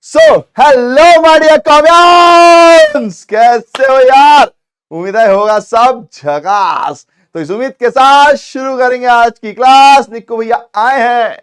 So hello my dear कॉम्बियंस, कैसे हो यार। उम्मीद है होगा सब झकास। तो इस उम्मीद के साथ शुरू करेंगे आज की क्लास। निक्कू भैया आए हैं,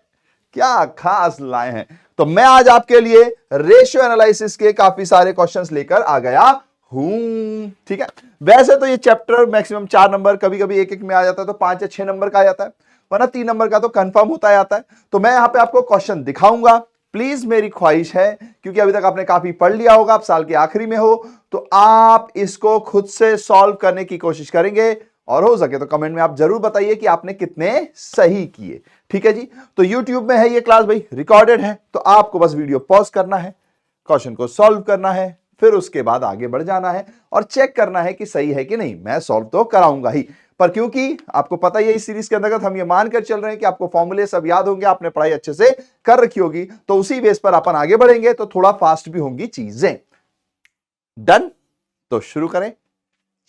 क्या खास लाए हैं। तो मैं आज आपके लिए रेशियो एनालिसिस के काफी सारे क्वेश्चंस लेकर आ गया हूं। ठीक है, वैसे तो ये चैप्टर मैक्सिमम 4 नंबर, कभी कभी एक एक में आ जाता है तो 5 या 6 नंबर का आ जाता है, वरना 3 नंबर का तो कंफर्म होता आता है। तो मैं यहां पे आपको क्वेश्चन दिखाऊंगा। प्लीज मेरी ख्वाहिश है, क्योंकि अभी तक आपने काफी पढ़ लिया होगा, आप साल के आखिरी में हो, तो आप इसको खुद से सॉल्व करने की कोशिश करेंगे और हो सके तो कमेंट में आप जरूर बताइए कि आपने कितने सही किए। ठीक है जी। तो YouTube में है ये क्लास भाई, रिकॉर्डेड है, तो आपको बस वीडियो पॉज करना है, क्वेश्चन को सॉल्व करना है, फिर उसके बाद आगे बढ़ जाना है और चेक करना है कि सही है कि नहीं। मैं सॉल्व तो कराऊंगा ही, पर क्योंकि आपको पता ही है इस सीरीज के अंतर्गत हम ये मानकर चल रहे हैं कि आपको फॉर्मूले सब याद होंगे, आपने पढ़ाई अच्छे से कर रखी होगी, तो उसी बेस पर अपन आगे बढ़ेंगे तो थोड़ा फास्ट भी होंगी चीजें। डन, तो शुरू करें।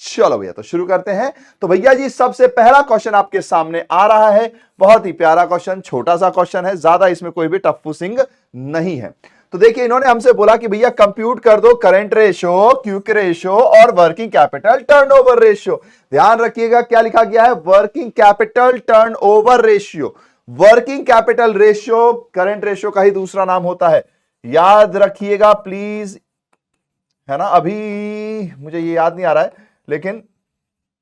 चलो भैया, तो शुरू करते हैं। तो भैया जी, सबसे पहला क्वेश्चन आपके सामने आ रहा है। बहुत ही प्यारा क्वेश्चन, छोटा सा क्वेश्चन है, ज्यादा इसमें कोई भी टफ्फू सिंग नहीं है। तो देखिए, इन्होंने हमसे बोला कि भैया कंप्यूट कर दो करंट रेशो, क्विक रेशो और वर्किंग कैपिटल टर्नओवर रेशियो। ध्यान रखिएगा क्या लिखा गया है, working capital turnover ratio. Working capital ratio current ratio का ही दूसरा नाम होता है, याद रखिएगा प्लीज, है ना। अभी मुझे ये याद नहीं आ रहा है, लेकिन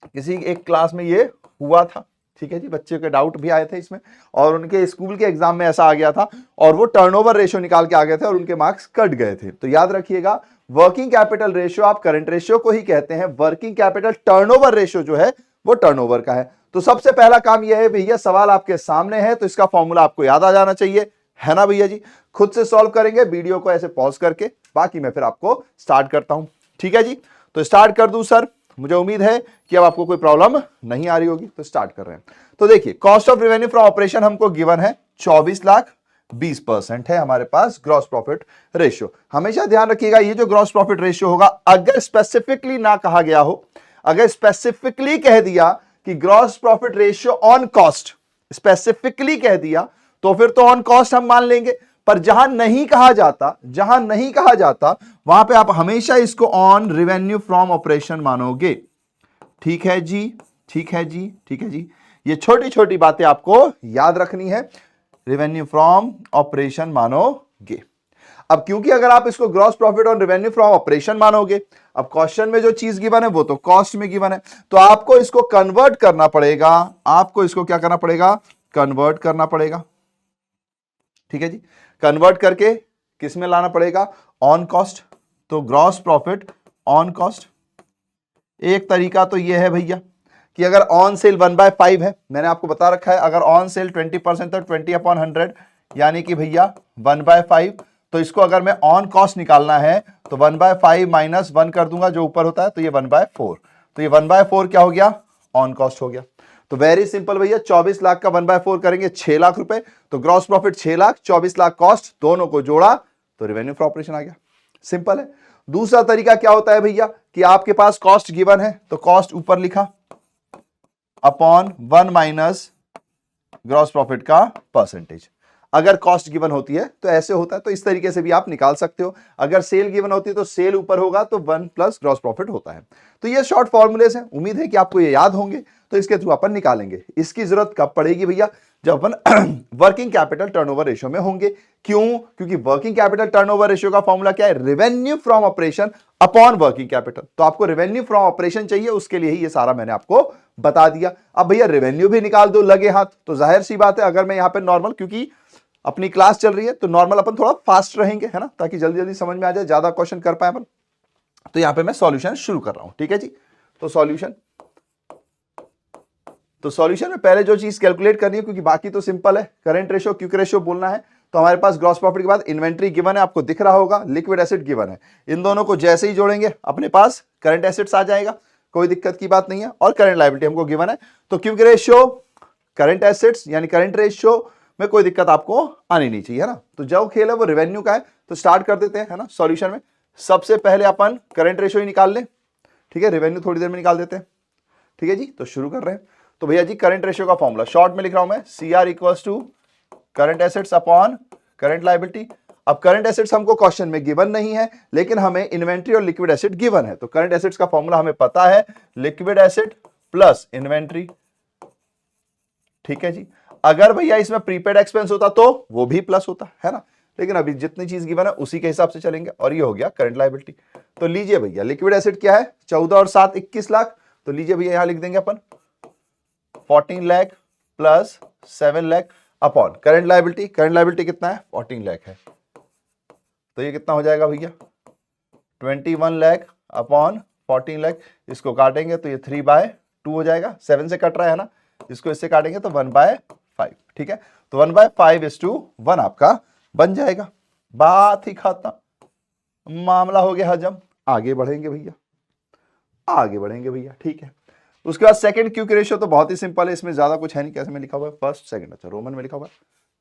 किसी एक क्लास में ये हुआ था। ठीक है जी, बच्चे के डाउट भी आए थे इसमें, और उनके स्कूल के एग्जाम में ऐसा आ गया था और वो टर्नओवर रेशियो निकाल के आ गए थे और उनके मार्क्स कट गए थे। तो याद रखिएगा, वर्किंग कैपिटल रेशियो आप करंट रेशियो को ही कहते हैं, वर्किंग कैपिटल टर्नओवर रेशियो जो है वो टर्नओवर का है। तो सबसे पहला काम यह है भैया, सवाल आपके सामने है तो इसका फॉर्मूला आपको याद आ जाना चाहिए, है ना भैया जी। खुद से सॉल्व करेंगे वीडियो को ऐसे पॉज करके, बाकी मैं फिर आपको स्टार्ट करता हूं। ठीक है जी, तो स्टार्ट कर दूं सर। मुझे उम्मीद है कि अब आपको कोई प्रॉब्लम नहीं आ रही होगी, तो स्टार्ट कर रहे हैं। तो देखिए, cost of revenue from operation हमको गिवन है 24 लाख, 20% है हमारे पास ग्रॉस प्रॉफिट रेशियो। हमेशा ध्यान रखिएगा, ये जो ग्रॉस प्रॉफिट रेशियो होगा, अगर स्पेसिफिकली ना कहा गया हो, अगर स्पेसिफिकली कह दिया कि gross profit ratio on cost, specifically कह दिया, तो फिर तो ऑन कॉस्ट हम मान लेंगे। पर जहां नहीं कहा जाता, जहां नहीं कहा जाता, वहां पे आप हमेशा इसको ऑन रेवेन्यू फ्रॉम ऑपरेशन मानोगे। ठीक है जी, ठीक है जी, ठीक है जी। ये छोटी छोटी बातें आपको याद रखनी है, रेवेन्यू फ्रॉम ऑपरेशन मानोगे। अब क्योंकि अगर आप इसको gross profit on revenue from operation मानोगे, अब क्वेश्चन में जो चीज गिवन है वो तो कॉस्ट में गिवन है, तो आपको इसको कन्वर्ट करना पड़ेगा। आपको इसको क्या करना पड़ेगा, कन्वर्ट करना पड़ेगा। ठीक है जी, कन्वर्ट करके किस में लाना पड़ेगा, ऑन कॉस्ट। तो ग्रॉस प्रॉफिट ऑन कॉस्ट। एक तरीका तो यह है भैया कि अगर ऑन सेल 1/5 है, मैंने आपको बता रखा है, अगर ऑन सेल 20% तो 20/100, यानी कि भैया 1/5। तो इसको अगर मैं ऑन कॉस्ट निकालना है तो 1/5 माइनस 1 कर दूंगा, जो ऊपर होता है, तो ये 1/4। तो ये 1/4 क्या हो गया, ऑन कॉस्ट हो गया। तो वेरी सिंपल भैया, 24 लाख का 1/4 करेंगे 6 लाख रुपए, तो gross profit 6 lakh, 24 lakh cost, दोनों को जोड़ा तो रेवेन्यू फ्रॉम ऑपरेशन आ गया। सिंपल है। दूसरा तरीका क्या होता है भैया कि आपके पास कॉस्ट गिवन है, तो कॉस्ट ऊपर लिखा अपॉन 1 माइनस ग्रॉस प्रॉफिट का परसेंटेज। अगर कॉस्ट गिवन होती है तो ऐसे होता है, तो इस तरीके से भी आप निकाल सकते हो। अगर सेल गिवन होती है तो सेल ऊपर होगा तो 1 प्लस ग्रॉस प्रॉफिट होता है। तो ये शॉर्ट फॉर्मूलेस हैं, उम्मीद है कि आपको ये याद होंगे, तो इसके थ्रू अपन निकालेंगे। इसकी जरूरत कब पड़ेगी भैया, जब अपन वर्किंग कैपिटल टर्नओवर रेशियो में होंगे। क्यों, क्योंकि वर्किंग कैपिटल टर्नओवर रेशियो का फॉर्मूला क्या है, revenue from operation upon working capital. तो आपको रेवेन्यू फ्रॉम ऑपरेशन चाहिए, उसके लिए ही ये सारा मैंने आपको बता दिया। अब भैया रेवेन्यू भी निकाल दो लगे हाथ, तो जाहिर सी बात है, अगर मैं यहां पर नॉर्मल, क्योंकि अपनी क्लास चल रही है तो नॉर्मल अपन थोड़ा फास्ट रहेंगे, है ना, ताकि जल्दी जल्दी समझ में आ जाए, ज्यादा क्वेश्चन कर पाए अपन। तो यहां पे मैं सॉल्यूशन शुरू कर रहा हूं। ठीक है जी, तो सॉल्यूशन में पहले जो चीज कैलकुलेट करनी है, क्योंकि बाकी तो सिंपल है, करंट रेशियो क्विक रेशियो बोलना है। तो हमारे पास ग्रॉस प्रॉफिट के बाद इन्वेंट्री गिवन है, आपको दिख रहा होगा, लिक्विड एसेट गिवन है। इन दोनों को जैसे ही जोड़ेंगे अपने पास करंट एसेट्स आ जाएगा, कोई दिक्कत की बात नहीं है। और करंट लायबिलिटी हमको गिवन है, तो क्विक रेशियो करंट एसेट्स यानी करंट रेशियो में कोई दिक्कत आपको आनी नहीं चाहिए, है ना। तो जो खेल है वो रेवेन्यू का है, तो स्टार्ट कर देते हैं, है ना। सॉल्यूशन में सबसे पहले अपन करंट रेशियो ही निकाल लें, ठीक है, रेवेन्यू थोड़ी देर में निकाल देते हैं। ठीक है जी, तो शुरू कर रहे हैं। तो भैया जी, करंट रेशियो का फॉर्मूला शॉर्ट में लिख रहा हूं मैं, CR equals to current assets upon current liability. अब करंट एसेट्स हमको क्वेश्चन में गिवन नहीं है, लेकिन हमें इन्वेंट्री और लिक्विड एसेट गिवन है। तो करंट एसेट्स का फॉर्मूला हमें पता है, लिक्विड एसेट प्लस इन्वेंट्री। ठीक है जी। अगर भैया इसमें प्रीपेड एक्सपेंस होता तो वो भी प्लस होता है ना, लेकिन अभी जितनी चीज गिवन है उसी के हिसाब से चलेंगे, और ये हो गया करंट लायबिलिटी। तो लीजिए भैया, लिक्विड एसेट क्या है, 14 और 7 21 लाख। तो लीजिए भैया यहां लिख देंगे अपन 14 lakh plus 7 lakh upon current liability. Current liability कितना है, 14 लाख है। तो ये कितना हो जाएगा भैया, 21 लाख अपॉन 14 लाख। इसको काटेंगे तो ये 3/2 हो जाएगा, 7 से कट रहा है ना, इसको इससे काटेंगे तो 1/5। ठीक है, तो 1/5:1 आपका बन जाएगा। बात ही खत्म, मामला हो गया हजम। आगे बढ़ेंगे भैया, आगे बढ़ेंगे भैया। ठीक है, उसके बाद सेकंड क्विक रेशियो तो बहुत ही सिंपल है, इसमें ज्यादा कुछ है नहीं। कैसे में लिखा हुआ है, फर्स्ट सेकंड, अच्छा रोमन में लिखा हुआ है,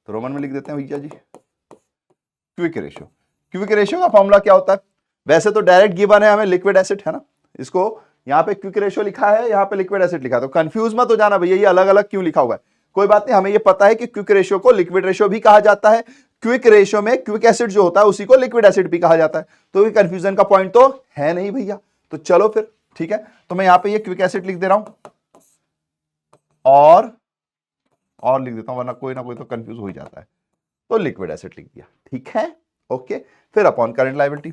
तो रोमन में लिख देते हैं भैया जी क्विक रेशियो। क्विक रेशियो का फॉर्मूला क्या होता है, वैसे तो डायरेक्ट गिवन है हमें लिक्विड एसिड है ना, इसको यहाँ पे क्विक रेशियो लिखा है, यहाँ पे लिक्विड एसिड लिखा है, तो कंफ्यूज मत हो जाना भैया ये अलग अलग क्यों लिखा हुआ है। कोई बात नहीं, हमें ये पता है कि क्विक रेशियो को लिक्विड रेशियो भी कहा जाता है, क्विक रेशियो में क्विक एसिड जो होता है उसी को लिक्विड एसिड भी कहा जाता है। तो ये कंफ्यूजन का पॉइंट तो है नहीं भैया। तो चलो फिर ठीक है, तो मैं यहाँ पे ये क्विक एसिड लिख दे रहा हूं और लिख देता हूं, वरना कोई ना कोई तो कंफ्यूज हो ही जाता है। तो लिक्विड एसिड लिख दिया, ठीक है ओके। फिर अपॉन करंट लायबिलिटी।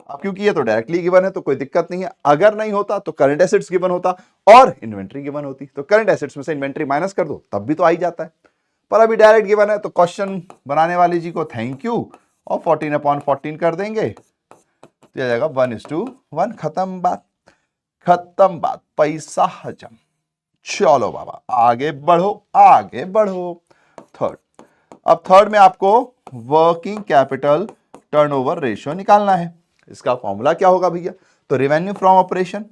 अब क्योंकि ये तो डायरेक्टली गिवन है तो कोई दिक्कत नहीं है, अगर नहीं होता तो करंट एसेट्स गिवन होता और इन्वेंट्री गिवन होती, तो करंट एसेट्स में से इन्वेंट्री माइनस कर दो तब भी तो आ ही जाता है, पर अभी डायरेक्ट गिवन है। तो क्वेश्चन बनाने वाले जी को थैंक यू, और 14/14 कर देंगे तो आ जाएगा 1:1। खत्म बात, खत्म बात, पैसा हजम। चलो बाबा आगे बढ़ो, आगे बढ़ो। थर्ड, अब थर्ड में आपको वर्किंग कैपिटल टर्नओवर रेशियो निकालना है। इसका फॉर्मूला क्या होगा भैया, तो revenue from operation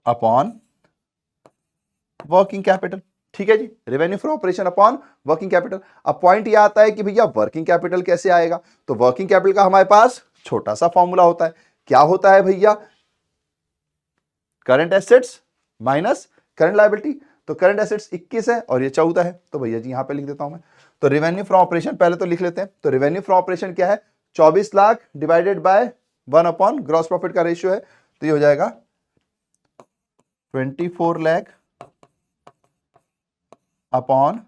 upon working capital. ठीक है जी, revenue from operation upon working capital. अब पॉइंट ये आता है कि भैया वर्किंग कैपिटल कैसे आएगा, तो वर्किंग कैपिटल का हमारे पास छोटा सा फॉर्मूला होता है। क्या होता है भैया, current assets minus current liability. तो करंट एसेट्स 21 है और ये 14 है, तो भैया जी यहां पे लिख देता हूं मैं। तो रेवेन्यू फ्रॉम ऑपरेशन पहले तो लिख लेते हैं। तो रेवेन्यू फ्रॉम ऑपरेशन क्या है, 24 lakh divided by 1 upon gross profit का रेशियो है, तो ये हो जाएगा 24 लाख अपॉन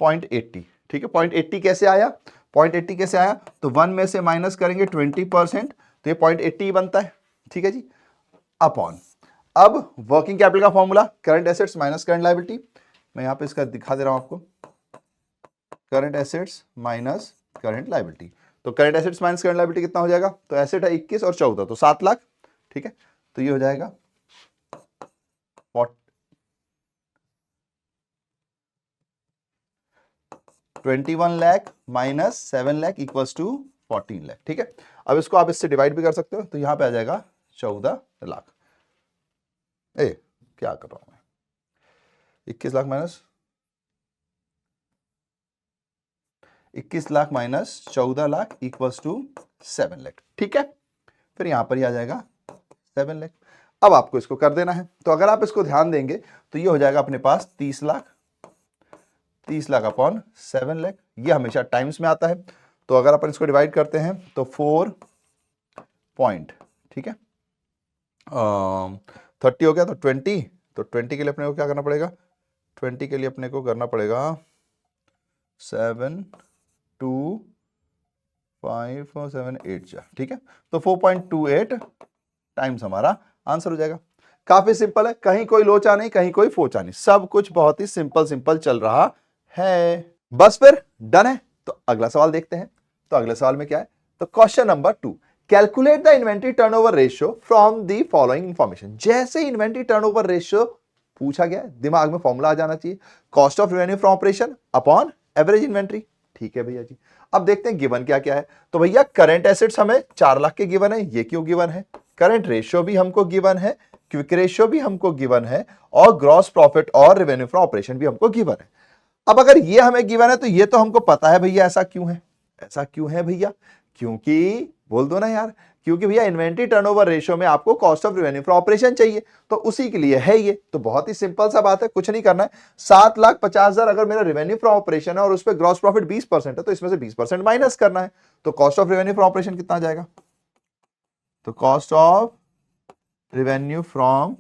0.80। ठीक है, 0.80 कैसे आया, 0.80 कैसे आया, तो 1 में से माइनस करेंगे 20%, तो ये 0.80 बनता है। ठीक है जी, अपॉन अब वर्किंग कैपिटल का formula current assets minus current liability. मैं यहां पे इसका दिखा दे रहा हूं आपको, current assets minus current liability. तो current assets minus current liability कितना हो जाएगा, तो एसेट है 21 और 14 तो 7 लाख। ठीक है, तो ये हो जाएगा 21 lakh minus 7 lakh equals to 14 lakh. ठीक है, अब इसको आप इससे डिवाइड भी कर सकते हो, तो यहां पे आ जाएगा 14 लाख। क्या कर रहा हूं मैं, 21 lakh minus 14 lakh equals to 7 lakh. ठीक है, फिर यहां पर ही आ जाएगा 7 लाख। अब आपको इसको कर देना है, तो अगर आप इसको ध्यान देंगे तो ये हो जाएगा अपने पास 30 लाख, 30 लाख अपॉन 7 लाख। ये हमेशा टाइम्स में आता है, तो अगर अपन इसको डिवाइड करते हैं तो 4 पॉइंट, ठीक है 30 हो गया, तो 20, तो 20 के लिए अपने को क्या करना पड़ेगा, 20 के लिए अपने को करना पड़ेगा 7 2 5 4 7 8 ठीक है, तो 4.28 टाइम्स हमारा आंसर हो जाएगा। काफी सिंपल है, कहीं कोई लोचा नहीं, कहीं कोई फोचा नहीं, सब कुछ बहुत ही सिंपल सिंपल चल रहा है। बस फिर डन है, तो अगला सवाल देखते हैं। तो अगले सवाल में क्या है, तो question number 2, calculate the inventory turnover ratio from the following information. जैसे इन्वेंट्री टर्नओवर रेशियो पूछा गया, दिमाग में फॉर्मूला आ जाना चाहिए, cost of revenue from operation upon average inventory. ठीक है भैया जी, अब देखते हैं गिवन क्या क्या है। तो भैया करंट एसेट्स हमें 4 लाख के गिवन है, ये क्यों गिवन है, करंट रेशियो भी हमको गिवन है, क्विक रेशियो भी हमको गिवन है, और ग्रॉस प्रॉफिट और रेवेन्यू फ्रॉम ऑपरेशन भी हमको गिवन है। अब अगर ये हमें गिवन है तो ये तो हमको पता है भैया, ऐसा क्यों है, ऐसा क्यों है भैया, क्योंकि बोल दो ना यार, क्योंकि भैया इन्वेंट्री टर्नओवर रेशियो में आपको cost of revenue from operation चाहिए, तो उसी के लिए है ये। तो बहुत ही सिंपल सा बात है, कुछ नहीं करना है। 7,50,000 अगर मेरा रेवेन्यू फ्रॉम ऑपरेशन है और उस पर ग्रॉस प्रॉफिट 20% है, तो इसमें से 20% माइनस करना है। तो cost of revenue from operation कितना आ जाएगा? तो cost of revenue from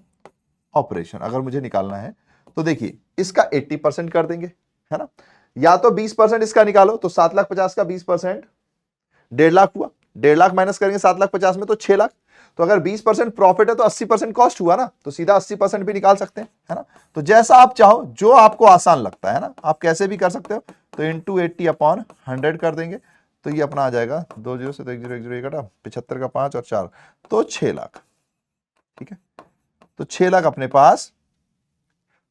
operation अगर मुझे निकालना है तो देखिए इसका 80% कर देंगे, है ना, या तो 20% इसका निकालो, तो 7,50,000 का 20% 1.5 लाख हुआ, 1.5 लाख माइनस करेंगे 7,50,000 में तो 6 लाख। तो अगर 20% प्रॉफिट है तो 80% कॉस्ट हुआ ना, तो सीधा 80% भी निकाल सकते हैं, है ना। तो जैसा आप चाहो, जो आपको आसान लगता है ना, आप कैसे भी कर सकते हो। तो इंटू 80/100 कर देंगे, तो ये अपना आ जाएगा 2 0 से तो 1 0 1 0 1 घटा 75 का 5 और 4 तो 6 लाख। ठीक है, तो 6 लाख अपने पास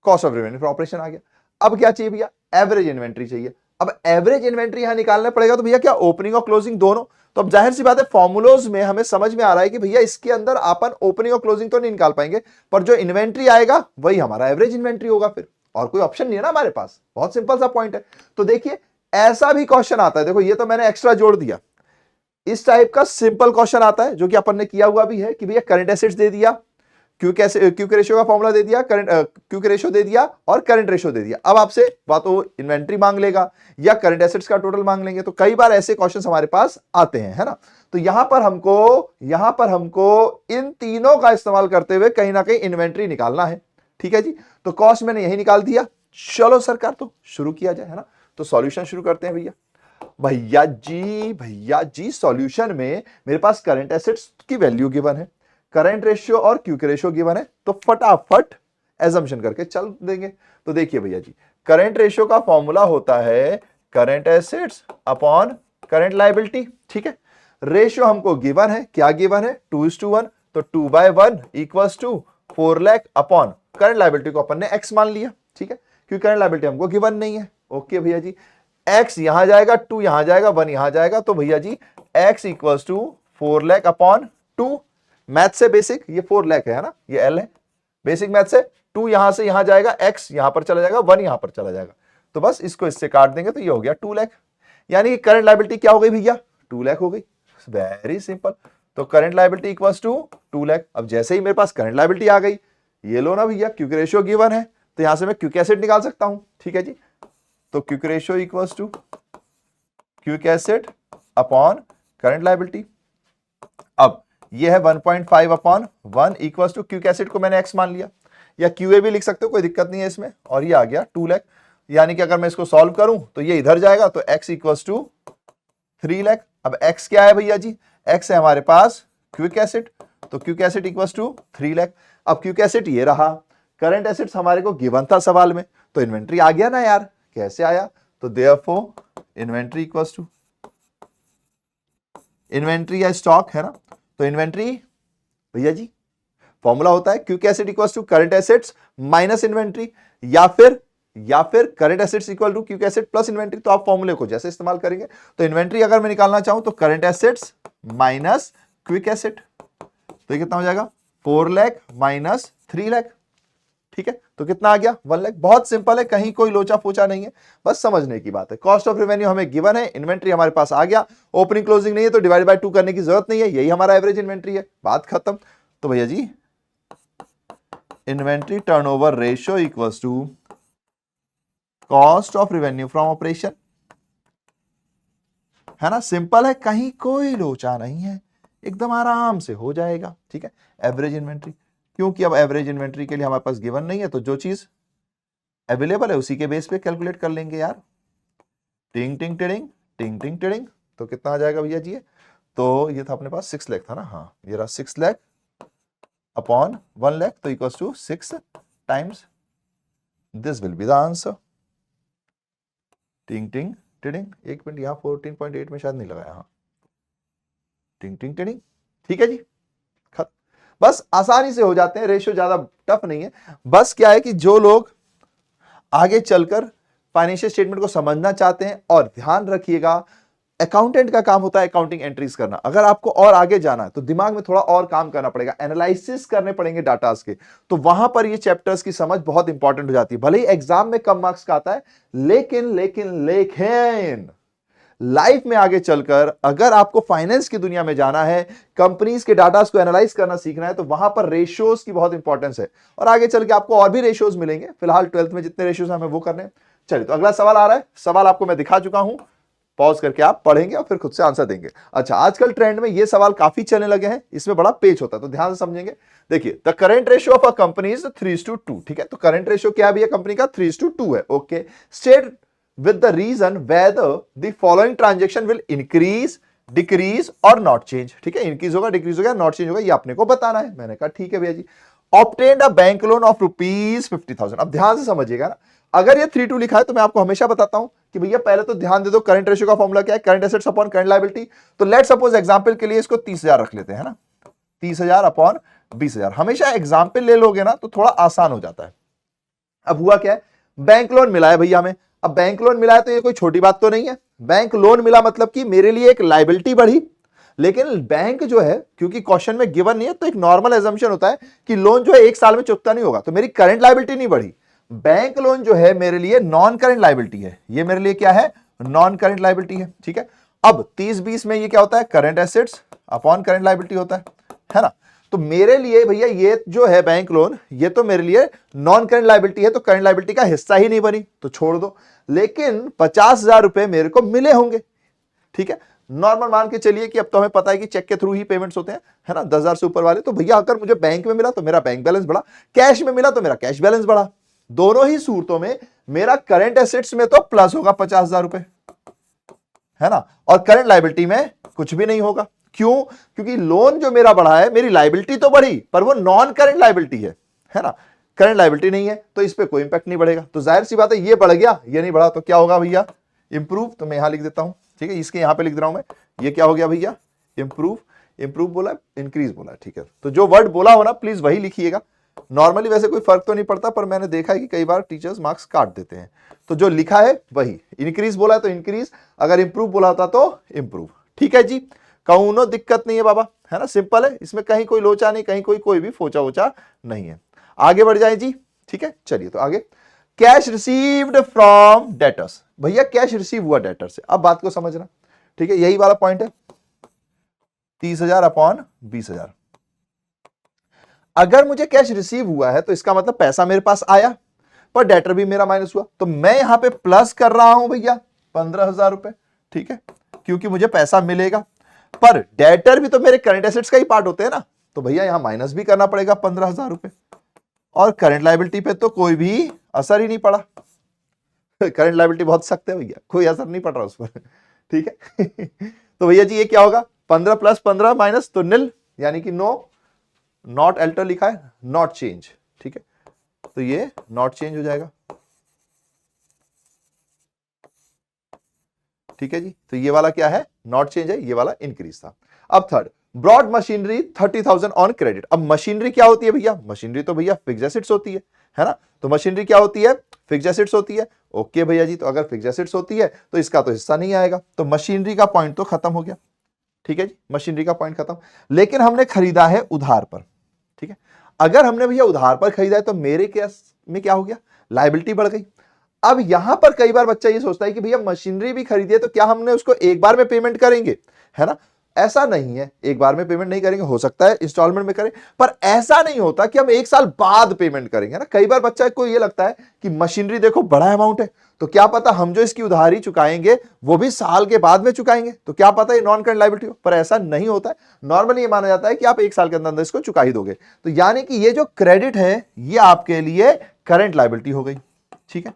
cost of revenue from operation आ गया। अब क्या चाहिए भैया? एवरेज इन्वेंट्री चाहिए। अब एवरेज इन्वेंट्री यहां निकालना पड़ेगा, तो भैया क्या ओपनिंग और क्लोजिंग दोनों? तो अब जाहिर सी बात है, फॉर्मुलोज में हमें समझ में आ रहा है कि भैया इसके अंदर अपन ओपनिंग और क्लोजिंग तो नहीं निकाल पाएंगे, पर जो इन्वेंट्री आएगा वही हमारा एवरेज इन्वेंट्री होगा। फिर और कोई ऑप्शन नहीं है ना हमारे पास, बहुत सिंपल सा पॉइंट है। तो देखिए ऐसा भी क्वेश्चन आता है, देखो ये तो मैंने एक्स्ट्रा जोड़ दिया। इस टाइप का सिंपल क्वेश्चन आता है जो कि अपन ने किया हुआ भी है कि भैया करंट एसेट्स दे दिया, क्यू के रेशियो का फॉर्मूला दे दिया, करंट क्यू के रेशियो दे दिया और करंट रेशियो दे दिया। अब आपसे बात तो इन्वेंट्री मांग लेगा या करंट एसेट्स का टोटल मांग लेंगे। तो कई बार ऐसे क्वेश्चंस हमारे पास आते हैं, है ना। तो यहां पर हमको इन तीनों का इस्तेमाल करते हुए कहीं ना कहीं इन्वेंट्री निकालना है। ठीक है जी, तो कॉस्ट मैंने यही निकाल दिया। चलो सरकार, तो शुरू किया जाए, है ना। तो सॉल्यूशन शुरू करते हैं भैया। भैया जी सॉल्यूशन में मेरे पास करंट एसेट्स की वैल्यू गिवन है, करंट रेशियो और क्यू के रेशियो गिवन है, तो फटाफट एजम्पशन करके चल देंगे। तो देखिए भैया जी, करंट रेशियो का फॉर्मूला होता है current assets upon current liability. ठीक है, रेशियो हमको गिवन है, क्या गिवन है? 2:1, तो 2/1 equals to 4 lakh upon current liability को अपन ने x मान लिया। ठीक है, क्योंकि करंट लायबिलिटी हमको गिवन नहीं है। ओके भैया जी, x यहां जाएगा, 2 यहां जाएगा, 1 यहां जाएगा, तो भैया जी x equals to 4 lakh upon 2। Math से बेसिक ये 4 लाख है ना, ये L है। बेसिक मैथ से 2 यहां से यहां जाएगा, x यहां पर चला जाएगा, 1 यहां पर चला जाएगा, तो बस इसको इससे काट देंगे तो ये हो गया 2 लाख। यानी कि करंट लायबिलिटी क्या हो गई भैया? 2 लाख हो गई। Very simple. तो current liability equals to 2 lakh. अब जैसे ही मेरे पास करंट लायबिलिटी आ गई, ये लो ना भैया, क्योंकि रेशियो गिवन है, तो यहां से मैं क्विक एसेट निकाल सकता हूं। ठीक है जी, तो quick ratio equals to quick asset upon current liability. अब ये है 1.5/1 इक्वल्स टू क्विक एसेट को मैंने x मान लिया, या QA भी लिख सकते हो, कोई दिक्कत नहीं है इसमें। और ये आ गया 2 लाख। यानी कि अगर मैं इसको सॉल्व करूं तो ये इधर जाएगा, तो x इक्वल्स टू 3 लाख। अब x क्या है भैया जी? x है हमारे पास क्विक एसेट, तो quick asset equals to 3 lakh. अब क्विक एसेट ये रहा, करंट एसेट्स हमारे को गिवन था सवाल में, तो इन्वेंट्री आ गया ना यार। कैसे आया? तो therefore inventory equals to, inventory या स्टॉक है ना, तो इन्वेंट्री भैया जी फॉर्मूला होता है quick asset equals to current assets minus inventory, या फिर current assets equal to quick asset plus inventory. तो आप फॉर्मूले को जैसे इस्तेमाल करेंगे, तो इन्वेंट्री अगर मैं निकालना चाहूं तो current assets minus quick asset, तो ये कितना हो जाएगा? 4 लाख माइनस 3 लाख। ठीक है, तो कितना आ गया? 1 लाख। बहुत सिंपल है, कहीं कोई लोचा पोचा नहीं है, बस समझने की बात है। कॉस्ट ऑफ रेवेन्यू हमें गिवन है, इन्वेंट्री हमारे पास आ गया, ओपनिंग क्लोजिंग नहीं है तो डिवाइड बाय 2 करने की जरूरत नहीं है, यही हमारा एवरेज इन्वेंट्री है, बात खत्म। तो भैया जी inventory turnover ratio equals to cost of revenue from operation, है ना। सिंपल है, कहीं कोई लोचा नहीं है, एकदम आराम से हो जाएगा। ठीक है, एवरेज इन्वेंट्री, क्योंकि अब एवरेज इन्वेंट्री के लिए हमारे पास गिवन नहीं है, तो जो चीज अवेलेबल है उसी के बेस पे कैलकुलेट कर लेंगे यार। टिंग टिंग टिडिंग टिंग टिंग टिडिंग, तो कितना आ जाएगा भैया जी? तो ये था अपने पास 6 लाख था ना, हाँ ये रहा 6 लाख अपॉन 1 लाख, तो equals to 6 times this will be the answer. टिंग टिंग टिडिंग, 1 मिनट, यहाँ 14.8 में शायद नहीं लगाया, हाँ टिंग टिंग टिडिंग। ठीक है जी, बस आसानी से हो जाते हैं, रेशियो ज्यादा टफ नहीं है। बस क्या है कि जो लोग आगे चलकर फाइनेंशियल स्टेटमेंट को समझना चाहते हैं, और ध्यान रखिएगा अकाउंटेंट का काम होता है अकाउंटिंग एंट्रीज करना। अगर आपको और आगे जाना है तो दिमाग में थोड़ा और काम करना पड़ेगा, एनालिसिस करने पड़ेंगे डाटास के, तो वहां पर ये चैप्टर्स की समझ बहुत इंपॉर्टेंट हो जाती है। भले ही एग्जाम में कम मार्क्स का आता है, लेकिन लेकिन लेकिन लाइफ में आगे चलकर अगर आपको फाइनेंस की दुनिया में जाना है, कंपनीज के डाटा को एनालाइज करना सीखना है, तो वहां पर रेशियोज की बहुत इंपॉर्टेंस है और आगे चल के आपको और भी रेशियोज मिलेंगे। फिलहाल 12th में जितने रेशियोज हमें वो करने हैं। चलिए, तो अगला सवाल आ रहा है। सवाल आपको मैं दिखा चुका हूं, पॉज करके आप पढ़ेंगे और फिर खुद से आंसर देंगे। अच्छा, आजकल ट्रेंड में ये सवाल काफी चलने लगे हैं, इसमें बड़ा पेच होता है, तो ध्यान से समझेंगे। देखिए, the current ratio of a company is 3:2। ठीक है, तो करंट रेशियो क्या है भैया कंपनी का? 3:2 है। Okay, state with the reason whether the following transaction will increase, decrease और नॉट चेंज। ठीक है, इंक्रीज होगा, डिक्रीज होगा, नॉट चेंज होगा, ये आपने को बताना है। मैंने कहा ठीक है भैया जी। Obtained a bank loan of ₹50,000। अब ध्यान से समझिएगा ना, अगर ये 3:2 लिखा है तो मैं आपको हमेशा बताता हूं कि भैया पहले तो ध्यान दे दो, करंट रेशियो का फॉर्मूला क्या है? Current assets upon current liability. तो लेट सपोज एग्जांपल के लिए इसको 30,000 रख लेते हैं ना, 30,000 अपॉन 20,000। हमेशा एग्जांपल ले लोगे ना तो थोड़ा आसान हो जाता है। अब हुआ क्या है, बैंक लोन मिला है भैया हमें। अब बैंक लोन मिला है तो ये कोई छोटी बात तो नहीं है। बैंक लोन मिला मतलब कि मेरे लिए एक लायबिलिटी बढ़ी, लेकिन बैंक जो है, क्योंकि क्वेश्चन में गिवन नहीं है, तो एक नॉर्मल एजम्पशन होता है कि लोन जो है 1 साल में चुकता नहीं होगा, तो मेरी करंट लायबिलिटी नहीं बढ़ी। बैंक लोन जो है मेरे लिए नॉन करंट लायबिलिटी है। ये मेरे लिए क्या है? नॉन करंट लायबिलिटी है। ठीक है, अब 30-20 में ये क्या होता है? Current assets upon current liability होता है ना। तो मेरे लिए भैया ये जो है बैंक लोन, ये तो मेरे लिए नॉन करंट लायबिलिटी है, तो करंट लायबिलिटी का हिस्सा ही नहीं बनी, तो छोड़ दो। लेकिन 50,000 रुपए मेरे को मिले होंगे। ठीक है, नॉर्मल मान के चलिए कि अब तो हमें पता है कि चेक के थ्रू ही पेमेंट्स होते हैं, है ना, 10,000 से ऊपर वाले। तो भैया अगर मुझे बैंक में मिला तो मेरा बैंक बैलेंस बढ़ा, कैश में मिला तो मेरा कैश बैलेंस बढ़ा। दोनों ही सूरतों में मेरा करंट एसेट्स में तो प्लस होगा 50,000 रुपए, है ना, और करंट लायबिलिटी में कुछ भी नहीं होगा। क्यों? क्योंकि लोन जो मेरा बढ़ा है, मेरी लायबिलिटी तो बढ़ी पर वो नॉन करंट लायबिलिटी है ना, करंट लायबिलिटी नहीं है, तो इस पे कोई इंपैक्ट नहीं बढ़ेगा। तो जाहिर सी बात है, ये बढ़ गया, ये नहीं बढ़ा, तो क्या होगा भैया? इंप्रूव। तो मैं यहां लिख देता हूं, ठीक है, इसके यहां पे लिख दे रहा हूं मैं। ये क्या हो गया भैया? इंप्रूव। इंप्रूव बोला, इंक्रीज बोला। ठीक है, तो जो वर्ड बोला हो ना प्लीज वही लिखिएगा। नॉर्मली वैसे कोई फर्क तो नहीं पड़ता, पर मैंने देखा है कि कई बार टीचर्स मार्क्स काट देते हैं, तो जो लिखा है वही। इंक्रीज बोला है तो इंक्रीज, अगर इंप्रूव बोला होता तो इंप्रूव। ठीक है जी, कहूं दिक्कत नहीं है बाबा, है ना, सिंपल है, इसमें कहीं कोई लोचा नहीं, कहीं कोई भी फोचा वोचा नहीं है। आगे बढ़ जाए जी। ठीक है, चलिए तो आगे। Cash received from debtors. भैया कैश रिसीव हुआ डेटर से, अब बात को समझना। ठीक है, यही वाला पॉइंट है, 30,000 अपॉन 20,000। अगर मुझे कैश रिसीव हुआ है तो इसका मतलब पैसा मेरे पास आया, पर डेटर भी मेरा माइनस हुआ, तो मैं यहां पे प्लस कर रहा हूं भैया 15,000 रुपए। ठीक है, क्योंकि मुझे पैसा मिलेगा, पर डेटर भी तो मेरे करंट एसेट्स का ही पार्ट होते हैं ना, तो भैया यहां माइनस भी करना पड़ेगा 15,000 रुपए। और करंट लायबिलिटी पे तो कोई भी असर ही नहीं पड़ा। करंट लायबिलिटी बहुत सख्त है भैया, कोई असर नहीं पड़ रहा उस पर। ठीक है। तो भैया जी ये क्या होगा? 15 + 15 माइनस तो निल, यानी कि नो, नॉट अल्टर लिखा है, नॉट चेंज। ठीक है, तो ये नॉट चेंज हो जाएगा। ठीक है जी, तो ये वाला क्या है? नॉट चेंज है, ये वाला इंक्रीज था। अब third, brought machinery 30,000 on credit. अब मशीनरी क्या होती है भैया? मशीनरी तो भैया फिक्स्ड एसेट्स होती है ना, तो मशीनरी क्या होती है? फिक्स्ड एसेट्स होती है। ओके भैया जी, तो अगर फिक्स्ड एसेट्स होती है तो इसका तो हिस्सा नहीं आएगा, तो मशीनरी का पॉइंट तो खत्म हो गया। ठीक है जी, मशीनरी का पॉइंट खत्म। लेकिन हमने खरीदा है उधार पर। ठीक है, अगर हमने भैया उधार पर खरीदा है तो मेरे केस में क्या हो गया? लायबिलिटी बढ़ गई। अब यहां पर कई बार बच्चा ये सोचता है कि भैया मशीनरी भी खरीदी है तो क्या हमने उसको एक बार में पेमेंट करेंगे, है ना। ऐसा नहीं है, एक बार में पेमेंट नहीं करेंगे, हो सकता है इंस्टॉलमेंट में करें, पर ऐसा नहीं होता कि हम 1 साल बाद पेमेंट करेंगे ना। कई बार बच्चा को ये लगता है कि मशीनरी देखो बड़ा अमाउंट है, तो क्या पता हम जो इसकी उधारी चुकाएंगे वो भी साल के बाद में चुकाएंगे, तो क्या पता ये नॉन करंट लायबिलिटी हो, पर ऐसा नहीं होता है। नॉर्मली ये माना जाता है कि आप 1 साल के अंदर इसको चुका ही दोगे, तो यानी कि ये जो क्रेडिट है ये आपके लिए करंट लायबिलिटी हो गई। ठीक है,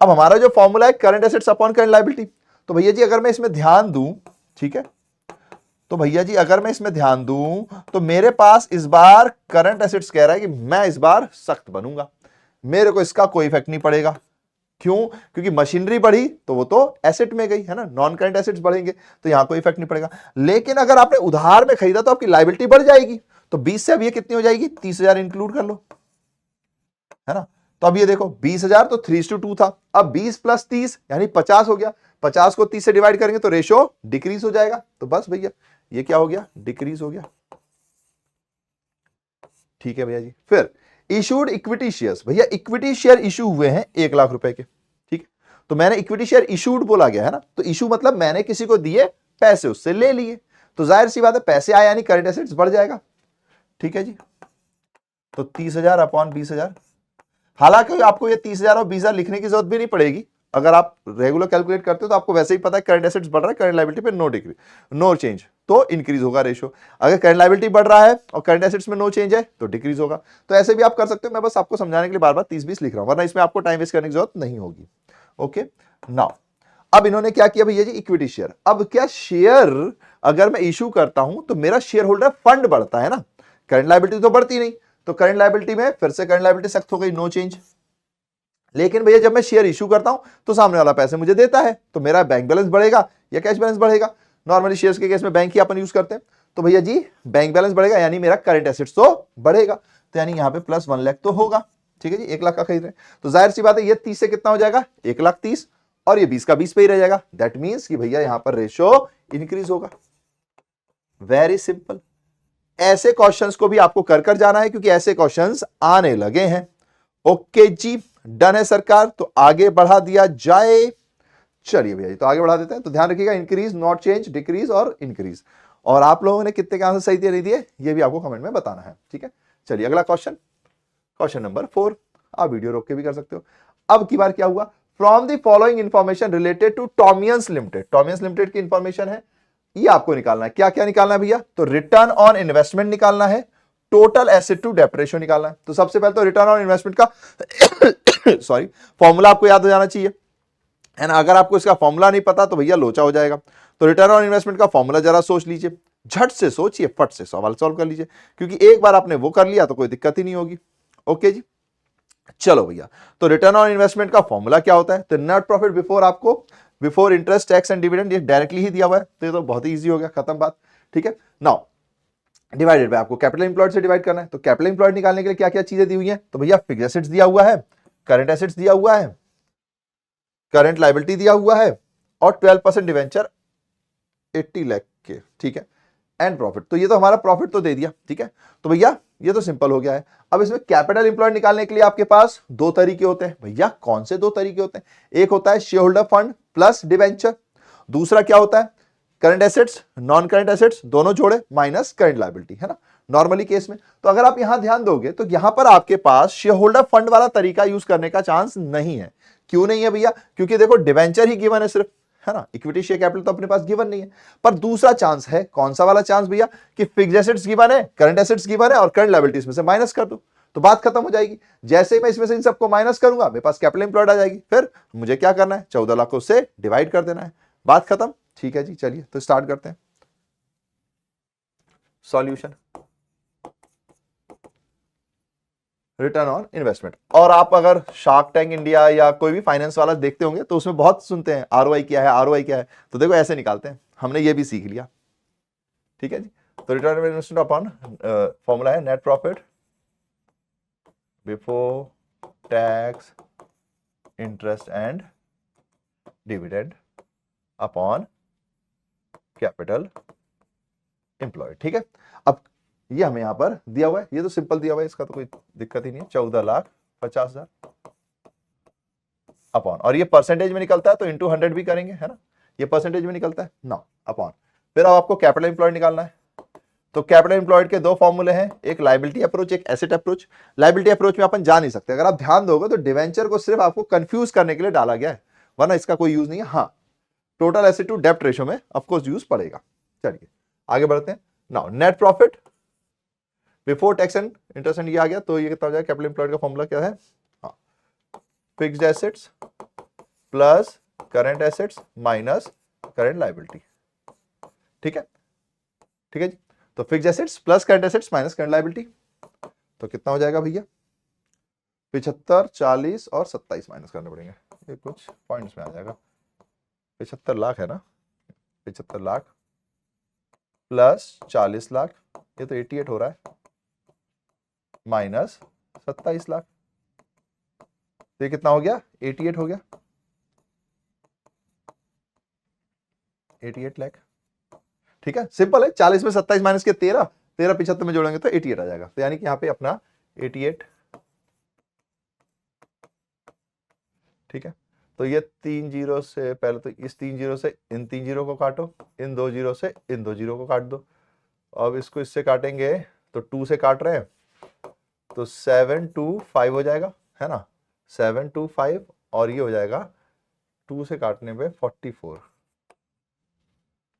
अब हमारा जो फॉर्मूला है current assets upon current liability, तो भैया जी अगर मैं इसमें ध्यान दूं, ठीक है, तो भैया जी अगर मैं इसमें ध्यान दूं तो मेरे पास इस बार करंट एसेट्स कह रहा है कि मैं इस बार सख्त बनूंगा, मेरे को इसका कोई इफेक्ट नहीं पड़ेगा। क्यों? क्योंकि मशीनरी बढ़ी तो वो तो एसेट में गई, है ना, नॉन करंट एसेट्स बढ़ेंगे तो यहां कोई इफेक्ट नहीं पड़ेगा। लेकिन अगर आपने उधार में खरीदा तो आपकी लायबिलिटी बढ़ जाएगी, तो 20 से अब ये कितनी हो जाएगी? 30,000 इंक्लूड कर लो, है ना। तो अब ये देखो 20,000 तो 3:2 था, अब 20 + 30 यानी 50 हो गया। 50 को 30 से डिवाइड करेंगे तो रेशो डिक्रीज हो जाएगा, तो बस भैया ये क्या हो गया? डिक्रीज हो गया। ठीक है भैया जी, फिर इशूड इक्विटी शेयर्स। भैया इक्विटी शेयर इशू हुए हैं 1 लाख रुपए के। ठीक है, तो मैंने इक्विटी शेयर इशूड बोला गया है ना, तो इशू मतलब मैंने किसी को दिए पैसे, उससे ले लिए, तो जाहिर सी बात है पैसे आए यानी करंट एसेट्स बढ़ जाएगा। ठीक है जी, तो 30,000 अपॉन 20,000। हालांकि आपको ये 30,000 और 20,000 लिखने की जरूरत भी नहीं पड़ेगी, अगर आप रेगुलर कैलकुलेट करते हो तो आपको वैसे ही पता है करंट एसेट्स बढ़ रहा है, करंट लायबिलिटी पे नो डिक्रीज, नो चेंज, तो इंक्रीज होगा रेशियो। अगर करंट लायबिलिटी बढ़ रहा है और करंट एसेट्स में नो चेंज है तो डिक्रीज होगा। तो ऐसे भी आप कर सकते हो, मैं बस आपको समझाने के लिए बार बार 30-20 लिख रहा हूं, वरना इसमें आपको टाइम वेस्ट करने की जरूरत नहीं होगी। ओके नाउ, अब इन्होंने क्या किया भैया जी, इक्विटी शेयर। अब क्या शेयर अगर मैं इशू करता हूं तो मेरा शेयर होल्डर फंड बढ़ता है ना, करंट लायबिलिटी तो बढ़ती नहीं, तो करंट लायबिलिटी में फिर से करंट लायबिलिटी सख्त हो गई, नो चेंज। लेकिन भैया जब मैं शेयर इशू करता हूं तो सामने वाला पैसे मुझे देता है, तो मेरा बैंक बैलेंस बढ़ेगा या कैश बैलेंस बढ़ेगा। नॉर्मली शेयर्स के केस में बैंक ही अपन यूज करते हैं, तो भैया जी बैंक बैलेंस बढ़ेगा यानी मेरा करंट एसेट्स तो बढ़ेगा, तो यानी यहां पे प्लस 1 लाख तो होगा। ठीक है जी, 1 लाख का खरीद रहे हैं तो जाहिर सी बात है ये 30 से कितना हो जाएगा, 1,30,000, और ये 20 का 20 पे ही रह जाएगा। दैट मीन्स कि भैया यहां पर रेशियो इंक्रीज होगा। Very simple. ऐसे क्वेश्चंस को भी आपको कर जाना है क्योंकि ऐसे क्वेश्चंस आने लगे हैं। ओके जी, डन है सरकार, तो आगे बढ़ा दिया जाए। चलिए भैया तो आगे बढ़ा देते हैं, तो ध्यान रखिएगा इंक्रीज नॉट चेंज, डिक्रीज और इंक्रीज। और आप लोगों ने कितने के आंसर सही दिए नहीं दिए ये भी आपको कमेंट में बताना है। ठीक है, चलिए अगला क्वेश्चन, क्वेश्चन नंबर 4। आप वीडियो रोक के भी कर सकते हो। अब की बार क्या हुआ, from the following information related to टॉमियंस लिमिटेड, टॉमियंस लिमिटेड की इंफॉर्मेशन है, ये आपको निकालना है। क्या क्या निकालना है भैया, तो रिटर्न ऑन इन्वेस्टमेंट निकालना है, total asset to debt ratio निकालना है। तो सबसे पहले तो रिटर्न ऑन इन्वेस्टमेंट का सॉरी फॉर्मूला आपको याद हो जाना चाहिए, एंड अगर आपको इसका फॉर्मूला नहीं पता तो भैया लोचा हो जाएगा। तो रिटर्न ऑन इन्वेस्टमेंट का फॉर्मूला जरा सोच लीजिए, झट से सोचिए, फट से सवाल सॉल्व कर लीजिए, क्योंकि एक बार आपने वो कर लिया तो कोई दिक्कत ही नहीं होगी। ओके जी, चलो भैया, तो रिटर्न ऑन इन्वेस्टमेंट का फॉर्मूला क्या होता है, तो नेट प्रॉफिट बिफोर आपको before interest tax and dividend, ये डायरेक्टली ही दिया हुआ है, तो ये तो बहुत ही इजी हो गया, खत्म बात। ठीक है, नाउ डिवाइडेड बाय आपको कैपिटल एम्प्लॉयड से डिवाइड करना है। तो कैपिटल एम्प्लॉयड निकालने के लिए क्या क्या चीजें दी हुई हैं, तो भैया फिक्स्ड एसेट्स दिया हुआ है, करंट एसेट्स दिया हुआ है, करंट लायबिलिटी दिया हुआ है, और 12% डिवेंचर 80 लाख के। ठीक है, एंड प्रॉफिट, तो ये तो हमारा प्रॉफिट तो दे दिया। ठीक है, तो भैया ये तो सिंपल हो गया है। अब इसमें कैपिटल एम्प्लॉयड निकालने के लिए आपके पास दो तरीके होते हैं। भैया कौन से दो तरीके होते हैं, एक होता है share holder fund plus debenture, दूसरा क्या होता है current assets non current assets दोनों जोड़े माइनस करंट लायबिलिटी, है ना नॉर्मली केस में। तो अगर आप यहां ध्यान दोगे तो यहां पर आपके पास शेयर होल्डर फंड वाला तरीका यूज करने का चांस नहीं है। क्यों नहीं है भैया, क्योंकि देखो डिवेंचर ही गिवन है सिर्फ, है ना, इक्विटी शेयर कैपिटल तो अपने पास गिवन नहीं है। पर दूसरा चांस है, कौन सा वाला चांस भैया, कि फिक्स्ड एसेट्स गिवन है, करंट एसेट्स गिवन है और करंट लायबिलिटीज में से माइनस कर दो, तो बात खत्म हो जाएगी। जैसे ही मैं इसमें से इन सबको माइनस करूंगा मेरे पास कैपिटल एम्प्लॉयड आ जाएगी, फिर मुझे क्या करना है 14 लाख को से डिवाइड कर देना है, बात खत्म। ठीक है जी, चलिए तो स्टार्ट करते हैं सॉल्यूशन। रिटर्न ऑन इन्वेस्टमेंट, और आप अगर शार्क टैंक इंडिया या कोई भी फाइनेंस वाला देखते होंगे तो उसमें बहुत सुनते हैं आरओआई क्या है, आरओआई क्या है, तो देखो ऐसे निकालते हैं, हमने ये भी सीख लिया। ठीक है जी, तो return on investment upon formula है net profit before tax interest and dividend upon capital employed. ठीक है, अब ये हमें यहां पर दिया हुआ है, ये तो सिंपल दिया हुआ है, इसका तो कोई दिक्कत ही नहीं है, 14,50,000 अपॉन, और ये परसेंटेज में निकलता है तो इंटू 100 भी करेंगे, है ना, ये परसेंटेज में निकलता है ना, अपॉन। फिर अब आपको कैपिटल एम्प्लॉयड निकालना है। तो कैपिटल एम्प्लॉयड के दो फॉर्मूले हैं, एक लायबिलिटी अप्रोच, एक एसेट अप्रोच। लायबिलिटी अप्रोच में अपन जा नहीं सकते, अगर आप ध्यान दोगे तो डिवेंचर को सिर्फ आपको कंफ्यूज करने के लिए डाला गया है, वरना इसका कोई यूज नहीं है। हाँ, टोटल एसेट टू डेप्ट रेशियो में ऑफकोर्स यूज पड़ेगा। चलिए आगे बढ़ते हैं। Now net profit before tax and interest and ये आ गया, तो ये कितना हो जाएगा, कैपिटल एम्प्लॉयड का फॉर्मूला क्या है, fixed assets plus current assets minus current liability. ठीक है, ठीक है जी, तो fixed assets plus current assets minus current liability, तो कितना हो जाएगा भैया, 75, 40 और 27 माइनस करने पड़ेंगे, ये कुछ पॉइंट्स में आ जाएगा, 75 लाख है ना, 75 लाख प्लस 40 लाख, ये तो 88 हो रहा है, माइनस 27 लाख, तो ये कितना हो गया, 88 हो गया, 88 लाख। ठीक है, सिंपल है, 40 में 27 माइनस के 13, 13 75 में जोड़ेंगे तो 88 आ जाएगा, तो यानी कि यहाँ पे अपना 88। ठीक है, तो ये 3 जीरो से पहले तो इस 3 जीरो से इन 3 जीरो को काटो, इन 2 जीरो से इन 2 जीरो को काट दो। अब इसको इससे काटेंगे तो 2 से काट रहे हैं तो 7 2 5 हो जाएगा, है ना, 7 2 5 और ये हो जाएगा 2 से काटने पे 44।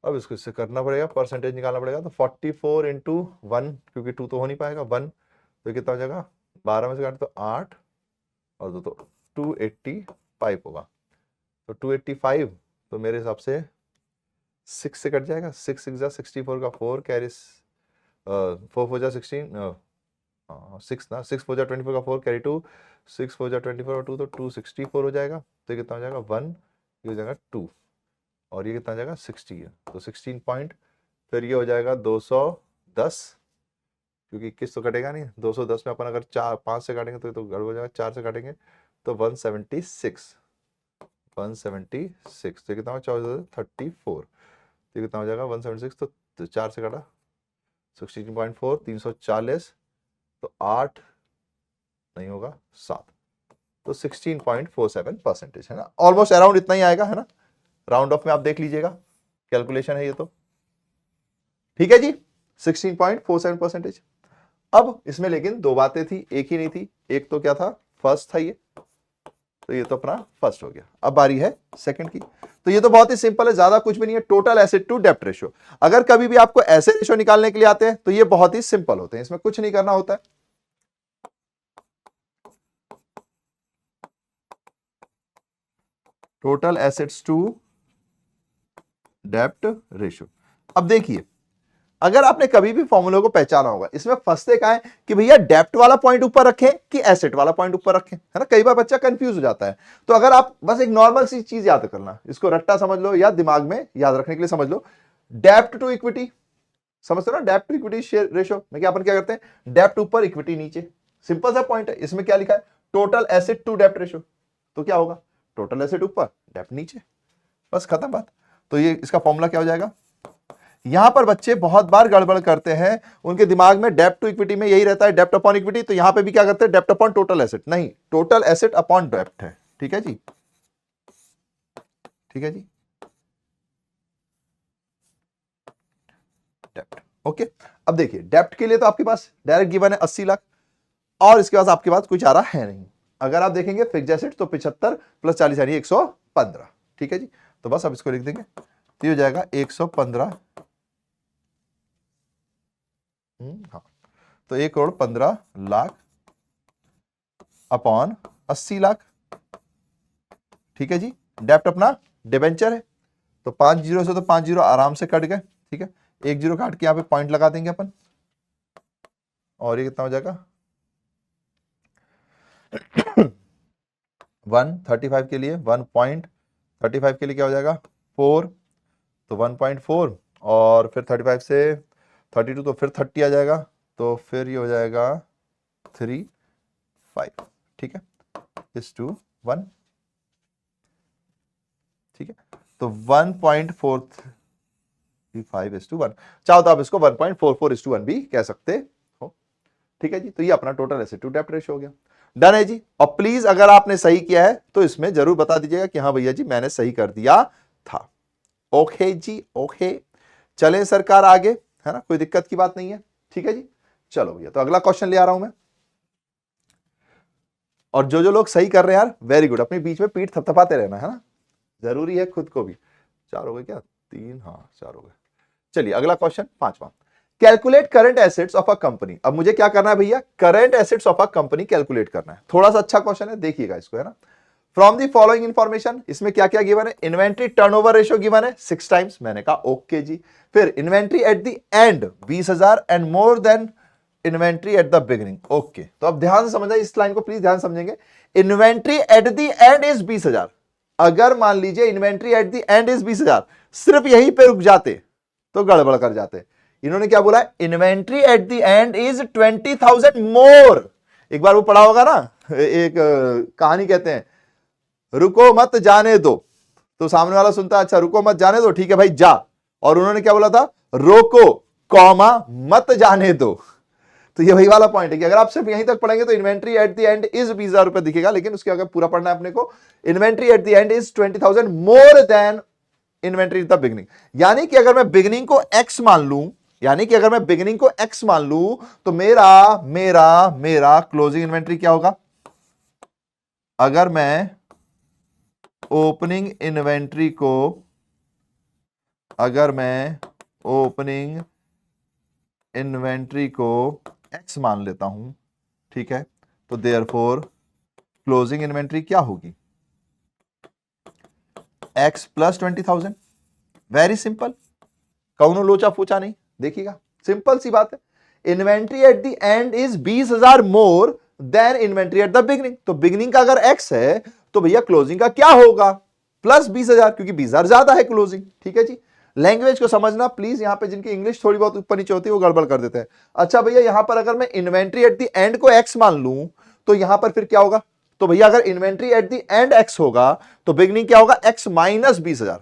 अब इसको इससे करना पड़ेगा, परसेंटेज निकालना पड़ेगा। तो 44 इंटू 1, क्योंकि 2 तो हो नहीं पाएगा, 1 तो कितना हो जाएगा, 12 में से काटे तो 8 और 2 तो 285 होगा। तो 285 तो मेरे हिसाब से 6 से कट जाएगा, 6 6 जा 64 का 4 कैरी 4 4 जा 16 6 ना, 6 4 जा 24 का 4 कैरी 2, 6 4 जा 24 और 2 तो 264 हो जाएगा। तो ये कितना हो जाएगा 1, ये हो जाएगा 2 और ये कितना हो जाएगा 60 है, तो 16 पॉइंट। फिर ये हो जाएगा 210, क्योंकि 21 तो कटेगा नहीं, 210 में अपन अगर 5 से काटेंगे तो गड़बड़ हो जाएगा, 4 से काटेंगे तो 176, 176 तो कितना होगा 34, तो कितना हो जाएगा 176, तो 4 से काटा 16.4 340, तो 8 नहीं होगा 7, तो 16.47% है ना, ऑलमोस्ट अराउंड इतना ही आएगा, है ना। राउंड ऑफ में आप देख लीजिएगा, कैलकुलेशन है ये तो, ठीक है जी, 16.47%। अब इसमें लेकिन दो बातें थी, एक ही नहीं थी। एक तो क्या था, फर्स्ट था ये, तो ये तो अपना फर्स्ट हो गया। अब बारी है सेकंड की। तो ये तो बहुत ही सिंपल है, ज्यादा कुछ भी नहीं है, टोटल एसेट टू डेप्ट रेशियो। अगर कभी भी आपको ऐसे रेशियो निकालने के लिए आते हैं तो ये बहुत ही सिंपल होते हैं, इसमें कुछ नहीं करना होता है। टोटल एसेट्स टू डेप्ट रेशियो। अब देखिए, अगर आपने कभी भी फॉर्मूले को पहचाना होगा, इसमें फंसते क्या है कि भैया डेप्ट वाला पॉइंट ऊपर रखें कि एसेट वाला पॉइंट ऊपर रखें, है ना। कई बार बच्चा कंफ्यूज हो जाता है। तो अगर आप बस एक नॉर्मल सी चीज याद करना, इसको रट्टा समझ लो या दिमाग में याद रखने के लिए समझ लो, डेप्ट टू इक्विटी, समझते हो ना, डेप्ट टू इक्विटी शेयर रेशियो में क्या अपन क्या करते हैं, डेप्ट ऊपर इक्विटी नीचे, सिंपल सा पॉइंट है। इसमें क्या लिखा है, टोटल एसेट टू डेप्ट रेशियो, तो क्या होगा, टोटल एसेट ऊपर डेप्ट नीचे, बस खत्म बात। तो ये इसका फॉर्मूला क्या हो जाएगा। यहां पर बच्चे बहुत बार गड़बड़ करते हैं, उनके दिमाग में डेप्ट टू इक्विटी में यही रहता है, डेप्ट अपॉन इक्विटी। तो यहां पे भी क्या करते हैं, डेप्ट अपॉन टोटल एसेट, नहीं, टोटल एसेट अपॉन डेप्ट है, ठीक है जी, ठीक है जी, डेप्ट, ओके। अब देखिए, डेप्ट के लिए तो आपके पास डायरेक्ट गिवन है 80 लाख, और इसके पास आपके पास कोई चारा है नहीं। अगर आप देखेंगे फिक्स्ड एसेट तो 75 प्लस 40 यानी 115, ठीक है जी। तो बस अब इसको लिख देंगे, तो ये हो जाएगा 115, हाँ, तो 1,15,00,000 अपॉन 80 लाख, ठीक है जी। डेप्ट अपना डिबेंचर है, तो 5 जीरो से तो 5 जीरो आराम से कट गए, ठीक है। 1 जीरो काट के यहां पे पॉइंट लगा देंगे अपन, और ये कितना हो जाएगा 135 के लिए 1.35 के लिए क्या हो जाएगा 4, तो 1.4 और फिर 35 से 32 तो फिर 30 आ जाएगा, तो फिर ये हो जाएगा 3 5, ठीक है, इस टू 1, ठीक है। तो 1.45:1, चाहो तो आप इसको 1.44:1 भी कह सकते हो, ठीक है जी। तो ये अपना टोटल एसेट टू डेप्ट रेशियो हो गया, डन है जी। और प्लीज अगर आपने सही किया है तो इसमें जरूर बता दीजिएगा कि हाँ भैया जी मैंने सही कर दिया था। ओके जी, ओके, चलें सरकार आगे, है ना, कोई दिक्कत की बात नहीं है, ठीक है जी। चलो भैया, तो अगला क्वेश्चन ले आ रहा हूं मैं, और जो लोग सही कर रहे हैं यार, वेरी गुड, अपने बीच में पीठ थपथपाते रहना, है ना, जरूरी है खुद को भी। 4 हो गए क्या, 3, हाँ 4 हो गए। चलिए अगला क्वेश्चन, 5वां, calculate current assets of a company. अब मुझे क्या करना है भैया, current assets of a company calculate करना है। थोड़ा सा अच्छा क्वेश्चन है, देखिएगा इसको, है ना। फ्रॉम दी फॉलोइंग इंफॉर्मेशन, इसमें क्या क्या गिवन है, इन्वेंट्री टर्नओवर रेशियो गिवन है 6 टाइम्स, मैंने कहा ओके जी। फिर inventory at the end 20,000 and more than inventory at the beginning, okay. तो अब ध्यान से समझना इस लाइन को, प्लीज ध्यान समझेंगे। Inventory at the end is 20,000, अगर मान लीजिए inventory at the end is 20,000, सिर्फ यहीं पे रुक जाते तो गड़बड़ कर जाते। इन्होंने क्या बोला, inventory at the end is 20,000 मोर। एक बार वो पढ़ा होगा ना, एक कहानी कहते हैं, रुको मत जाने दो, तो सामने वाला सुनता अच्छा रुको मत जाने दो, ठीक है भाई जा, और उन्होंने क्या बोला था, रोको कॉमा मत जाने दो। तो ये वही वाला पॉइंट है कि अगर आप सिर्फ यहीं तक पढ़ेंगे तो inventory at the end is 20,000 रुपए दिखेगा, लेकिन उसके अगर पूरा पढ़ना है अपने को, inventory at the end is 20,000 more than inventory the beginning. यानी कि अगर मैं बिगनिंग को x मान लूं, यानी कि अगर मैं बिगनिंग को x मान लूं, तो मेरा मेरा मेरा क्लोजिंग इन्वेंट्री क्या होगा? अगर मैं ओपनिंग इन्वेंट्री को, अगर मैं ओपनिंग इन्वेंट्री को x मान लेता हूं, ठीक है, तो देयरफॉर क्लोजिंग इन्वेंट्री क्या होगी? x plus 20,000। वेरी सिंपल, कौनो लोचा फोचा नहीं, देखिएगा सिंपल सी बात है। Inventory at the end is 20,000 more than inventory at the beginning. तो बिगनिंग का अगर x है तो भैया क्लोजिंग का क्या होगा? प्लस 20,000, क्योंकि 20,000 ज्यादा है क्लोजिंग। ठीक है जी, लैंग्वेज को समझना प्लीज, यहां पे जिनकी इंग्लिश थोड़ी बहुत ऊपर नीचे होती है वो गड़बड़ कर देते हैं। अच्छा भैया, यहां पर अगर मैं इन्वेंट्री एट द एंड को x मान लूं तो यहां पर फिर क्या होगा? तो भैया अगर inventory at the end x होगा तो बिगनिंग क्या होगा? x minus 20,000।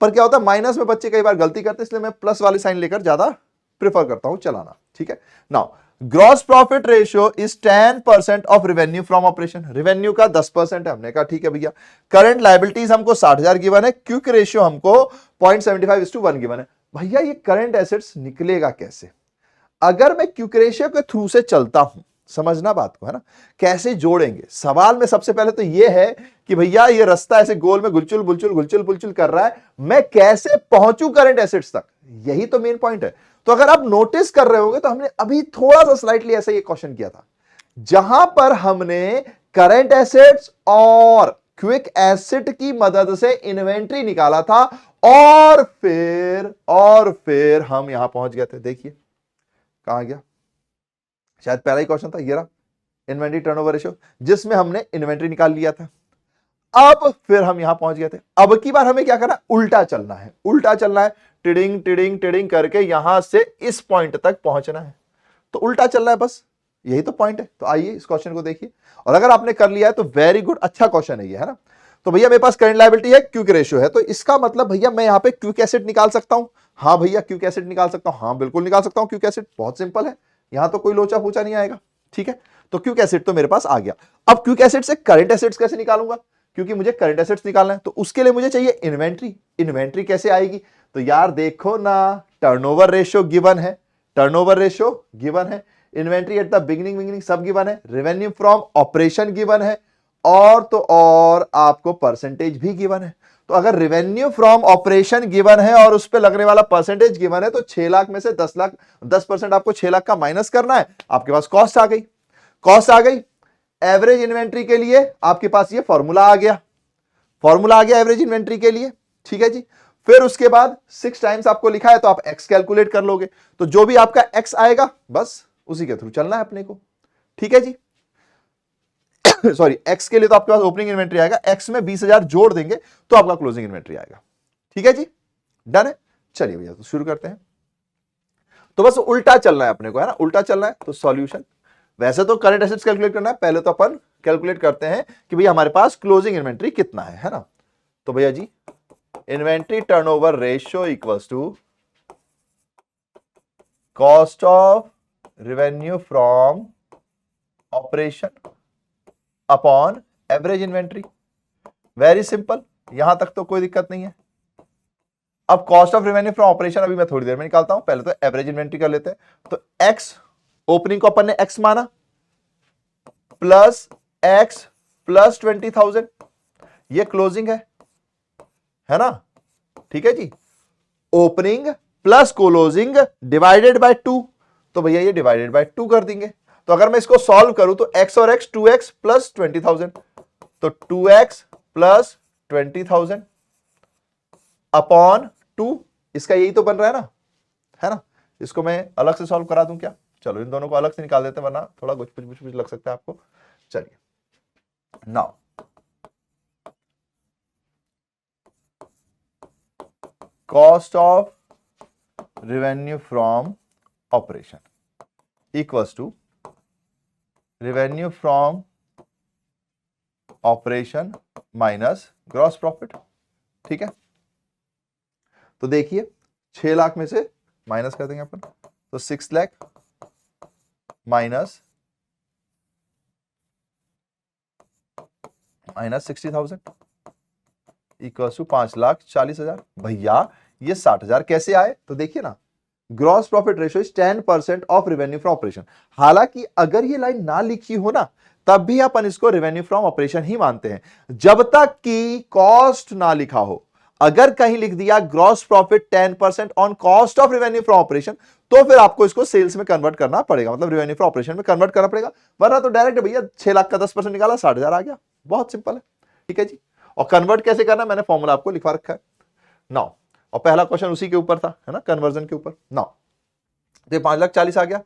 पर क्या होता है, माइनस में बच्चे कई बार गलती करते हैं, इसलिए मैं प्लस वाली साइन लेकर ज्यादा प्रेफर करता हूं चलाना। ठीक है, now gross profit ratio is 10% of revenue from operation. Revenue का 10% है, हमने कहा ठीक है भैया। करंट लायबिलिटीज हमको 60,000 गिवन है, क्विक रेशियो हमको 0.75:1 गिवन है। भैया ये करंट एसेट्स निकलेगा कैसे? अगर मैं क्विक रेशियो के थ्रू से चलता हूं, समझना बात को, है ना, कैसे जोड़ेंगे सवाल में? सबसे पहले तो यह है कि भैया ये रास्ता ऐसे गोल में गुलचुल बुलचुल गुलचुल बुलचुल कर रहा है, मैं कैसे पहुंचू करंट एसेट्स तक? यही तो मेन पॉइंट है। तो अगर आप नोटिस कर रहे होंगे तो हमने अभी थोड़ा सा स्लाइटली ऐसा ये क्वेश्चन किया था, जहां पर हमने करंट एसेट्स और क्विक एसेट की मदद से इन्वेंट्री निकाला था, और फिर हम यहां पहुंच गए थे। देखिए कहां गया, शायद पहला ही क्वेश्चन था ये रहा, इन्वेंट्री टर्नओवर रेशियो, जिसमें हमने इन्वेंट्री निकाल लिया था। अब फिर हम यहां पहुंच गए थे। अब की बार हमें क्या करना? उल्टा चलना है, उल्टा चलना है, टिडिंग टिडिंग टिडिंग करके यहां से इस पॉइंट तक पहुंचना है। तो उल्टा चल रहा है, बस यही तो पॉइंट है। तो आइए इस क्वेश्चन को देखिए, और अगर आपने कर लिया है तो वेरी गुड, अच्छा क्वेश्चन है ये, है ना। तो भैया मेरे पास करंट लायबिलिटी है, क्विक रेशियो है, तो इसका मतलब भैया मैं यहां पे क्विक एसेट निकाल सकता हूं। हाँ भैया क्विक एसेट निकाल सकता हूं, हाँ बिल्कुल निकाल सकता हूं क्विक एसेट, बहुत सिंपल है, यहां तो कोई लोचा पूछा नहीं आएगा। ठीक है, तो क्विक एसेट तो मेरे पास आ गया। अब क्विक एसेट से करंट एसेट्स कैसे निकालूंगा? क्योंकि मुझे करंट एसेट्स निकालना है, तो उसके लिए मुझे चाहिए इन्वेंट्री। इन्वेंट्री कैसे आएगी? तो यार देखो ना, टर्नओवर रेशियो गिवन है, टर्नओवर रेशियो गिवन है, इन्वेंट्री एट द बिगिनिंग सब गिवन है, रेवेन्यू फ्रॉम ऑपरेशन गिवन है, और तो और आपको परसेंटेज भी गिवन है। तो अगर रेवेन्यू फ्रॉम ऑपरेशन गिवन है और उस पर लगने वाला परसेंटेज गिवन है, तो 6 लाख में से 10 लाख, 10% आपको 6 लाख का माइनस करना है। आपके पास कॉस्ट आ गई, कॉस्ट आ गई। एवरेज इन्वेंट्री के लिए आपके पास ये फॉर्मूला आ गया, फॉर्मूला आ गया एवरेज इन्वेंट्री के लिए। ठीक है जी, फिर उसके बाद 6 टाइम्स आपको लिखा है तो आप x कैलकुलेट कर लोगे, तो जो भी आपका x आएगा बस उसी के थ्रू चलना है अपने को। ठीक है जी, सॉरी, x के लिए तो आपके पास ओपनिंग इन्वेंट्री आएगा, x में 20,000 जोड़ देंगे तो आपका क्लोजिंग इन्वेंट्री आएगा। ठीक है जी, डन है। चलिए भैया तो शुरू करते हैं। तो बस उल्टा चलना है अपने को, है ना, उल्टा चलना है। तो सॉल्यूशन, वैसे तो करंट एसेट्स कैलकुलेट करना है, पहले तो अपन कैलकुलेट करते हैं कि भैया हमारे पास क्लोजिंग इन्वेंट्री कितना है ना। तो भैया जी inventory turnover ratio equals to cost of revenue from operation upon average inventory. Very simple, यहां तक तो कोई दिक्कत नहीं है। अब cost of revenue from operation अभी मैं थोड़ी देर में निकालता हूं, पहले तो एवरेज इन्वेंट्री कर लेते हैं। तो एक्स, ओपनिंग को अपन ने एक्स माना, प्लस एक्स प्लस 20,000, ये क्लोजिंग है ना। ठीक है जी, opening plus closing divided by 2, तो भैया ये डिवाइडेड बाय 2 कर देंगे। तो अगर मैं इसको सॉल्व करूं तो x और x 2x प्लस 20,000, तो 2x प्लस 20,000 अपॉन 2, इसका यही तो बन रहा है ना, है ना। इसको मैं अलग से सॉल्व करा दूं क्या? चलो इन दोनों को अलग से निकाल देते हैं, वरना थोड़ा कुछ लग सकता है आपको। चलिए now cost of revenue from operation equals to revenue from operation minus gross profit. ठीक है, तो देखिए 6 लाख में से माइनस कर देंगे अपन, तो 6 लाख माइनस 60,000 इक्वल टू 5,40,000। भैया ये 60,000 कैसे आए? तो देखिए ना, gross profit ratio is 10% of revenue from operation. हालांकि अगर ये लाइन ना लिखी हो ना, तब भी अपन इसको रेवेन्यू फ्रॉम ऑपरेशन ही मानते हैं, जब तक कि कॉस्ट ना लिखा हो। अगर कहीं लिख दिया gross profit 10% on cost of revenue from operation, तो फिर आपको इसको सेल्स में कन्वर्ट करना पड़ेगा, मतलब रेवेन्यू फ्रॉम ऑपरेशन में कन्वर्ट करना पड़ेगा। वरना तो डायरेक्ट भैया 6 लाख का 10% निकाला 60,000 आ गया। बहुत सिंपल है, ठीक है जी। और कन्वर्ट कैसे करना, मैंने फॉर्मूला आपको लिखवा रखा है नाउ। और पहला क्वेश्चन उसी के ऊपर था, है ना, कन्वर्जन के ऊपर। नाउ तो 5,40,000 आ गया।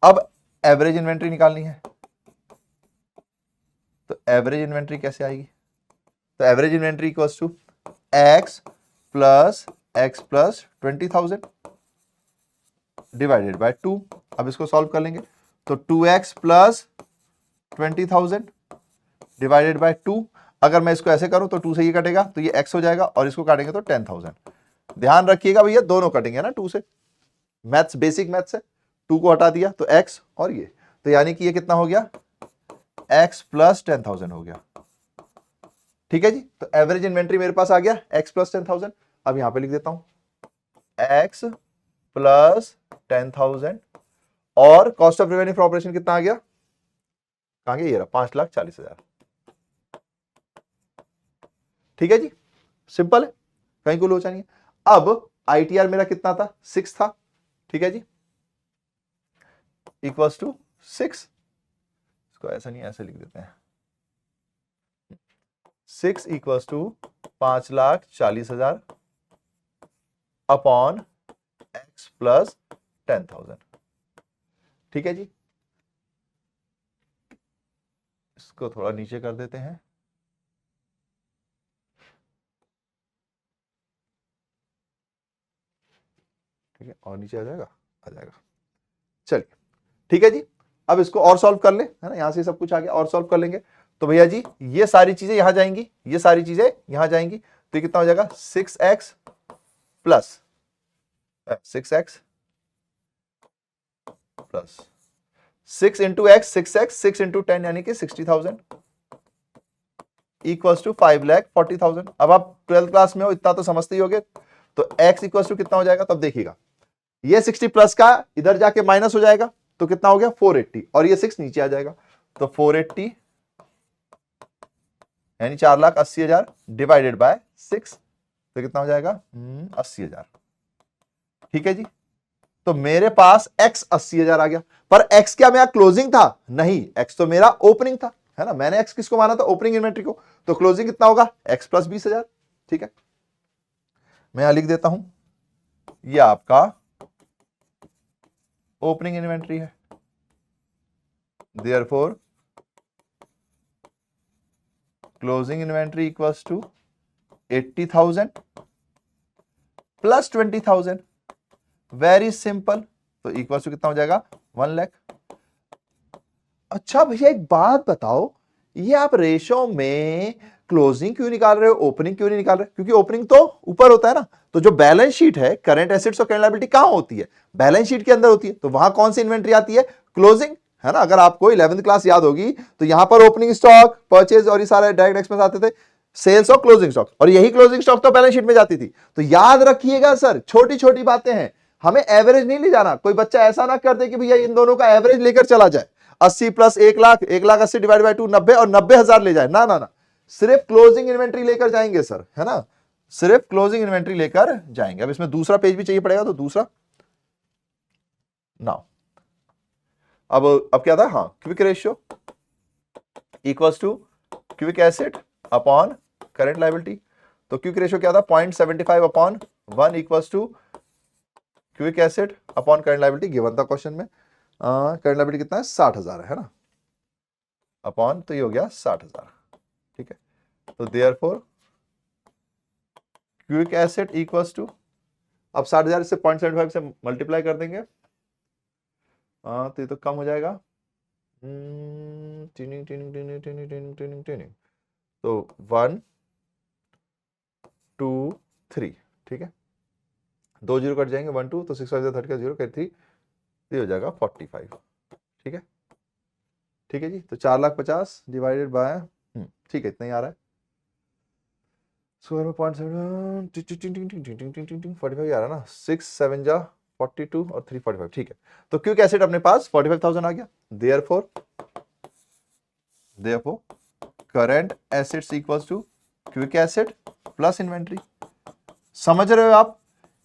अब एवरेज इन्वेंट्री निकालनी है, तो एवरेज इन्वेंट्री कैसे आएगी? तो average inventory equals to x plus 20,000 divided by 2। अब इसको सॉल्व कर लेंगे, तो 2x प्लस 20,000 डिवाइडेड बाय 2। अगर मैं इसको ऐसे करूं तो 2 से ये कटेगा, तो ये x हो जाएगा, और इसको काटेंगे तो 10,000। ध्यान रखिएगा भैया, दोनों कटेंगे ना 2 से, मैथ्स बेसिक मैथ्स है। 2 को हटा दिया तो x और ये, तो यानी कि ये कितना हो गया, x प्लस 10,000 हो गया। ठीक है जी, तो एवरेज इन्वेंट्री मेरे पास आ गया x प्लस 10,000। अब यहां पे लिख देता हूं x प्लस 10,000, और cost of revenue for operation कितना आ गया, कहां गया, ये रहा 5,40,000। ठीक है जी, सिंपल है, कहीं को लोचा नहीं है। अब आईटीआर मेरा कितना था, 6 था। ठीक है जी, इक्वल्स टू 6, इसको ऐसा नहीं ऐसे लिख देते हैं, 6 equals to 5,40,000 upon x plus 10,000। ठीक है जी, इसको थोड़ा नीचे कर देते हैं, ठीक है, और नीचे आ जाएगा, आ जाएगा। चलिए ठीक है जी, अब इसको और सॉल्व कर ले, है ना, यहां से सब कुछ आ गया, और सॉल्व कर लेंगे। तो भैया जी ये सारी चीजें यहां जाएंगी, ये सारी चीजें यहां जाएंगी, तो ये कितना हो जाएगा, 6x plus 6x plus 6 into x 6x 6 into 10 यानी कि 60,000 इक्वल्स टू 5,40,000। अब आप 12th क्लास में हो, इतना तो समझते ही होगे। तो x इक्वल्स टू कितना हो जाएगा, तब देखिएगा, ये 60 प्लस का इधर जाके माइनस हो जाएगा, तो कितना हो गया 480, और ये 6 नीचे आ जाएगा, तो 480 यानी 4,80,000 डिवाइडेड बाय 6, तो कितना हो जाएगा 80,000। ठीक है जी, तो मेरे पास x 80,000 आ गया, पर x क्या मेरा क्लोजिंग था, नहीं, x तो मेरा ओपनिंग था, है ना, मैंने x किसको माना था, ओपनिंग इन्वेंट्री को, तो क्लोजिंग कितना होगा, x प्लस 20,000। ठीक है, मैं यहां लिख देता हूं, ये आपका ओपनिंग इन्वेंट्री है, therefore closing inventory equals to 80,000 plus 20,000, very simple, तो इक्वल्स टू कितना हो जाएगा 1 लाख। अच्छा भैया एक बात बताओ, ये आप रेशो में क्लोजिंग क्यों निकाल रहे हो, ओपनिंग क्यों नहीं निकाल रहे? क्योंकि ओपनिंग तो ऊपर होता है ना, तो जो बैलेंस शीट है, करंट एसेट्स और करंट लायबिलिटी कहां होती है, बैलेंस शीट के अंदर होती है, तो वहां कौन सी इन्वेंट्री आती है, क्लोजिंग, है ना। अगर आपको 11th क्लास याद होगी, तो यहां पर ओपनिंग स्टॉक, परचेज और ये सारे डायरेक्ट एक्सपेंस आते थे, सेल्स और क्लोजिंग स्टॉक, और यही क्लोजिंग स्टॉक तो बैलेंस शीट में जाती थी। तो याद रखिएगा सर, छोटी छोटी बातें हैं, हमें एवरेज नहीं ले जाना। कोई बच्चा ऐसा ना कर दे कि भैया इन दोनों का एवरेज लेकर चला जाए, 80 प्लस 1 लाख, 1,80,000 डिवाइड बाय 2 90, और 90,000 ले जाए, ना ना ना, सिर्फ क्लोजिंग इन्वेंट्री लेकर जाएंगे सर, है ना, सिर्फ क्लोजिंग इन्वेंट्री लेकर जाएंगे। अब इसमें दूसरा पेज भी चाहिए पड़ेगा, तो दूसरा नाउ, अब क्या था, हाँ, quick ratio equals to quick asset upon current liability. तो क्विक रेशियो क्या था, 0.75 upon 1 equals to quick asset upon current liability, given था क्वेश्चन में। करंट लायबिलिटी कितना है, 60,000 है ना, अपॉन, तो ये हो गया 60,000। ठीक है, तो therefore quick asset equals to, अब 60,000 से 0.75 से मल्टीप्लाई कर देंगे, तो ये तो कम हो जाएगा, tinning tinning tinning tinning tinning tinning tinning, तो 1 2 3, ठीक है, 2 जीरो कट जाएंगे, 1 2, तो 6 5 30 का 0 3, ये हो जाएगा 45। ठीक है, ठीक है जी। तो 4,50,000 डिवाइडेड बाय, ठीक है, इतना ही आ रहा है। स्क्वायर में 0.7 45 आ रहा है ना, 6 7 जा 42 और 3 45, ठीक है। तो क्विक एसिड अपने पास 45,000 आ गया। Therefore current assets equals to quick asset plus inventory. समझ रहे हो आप?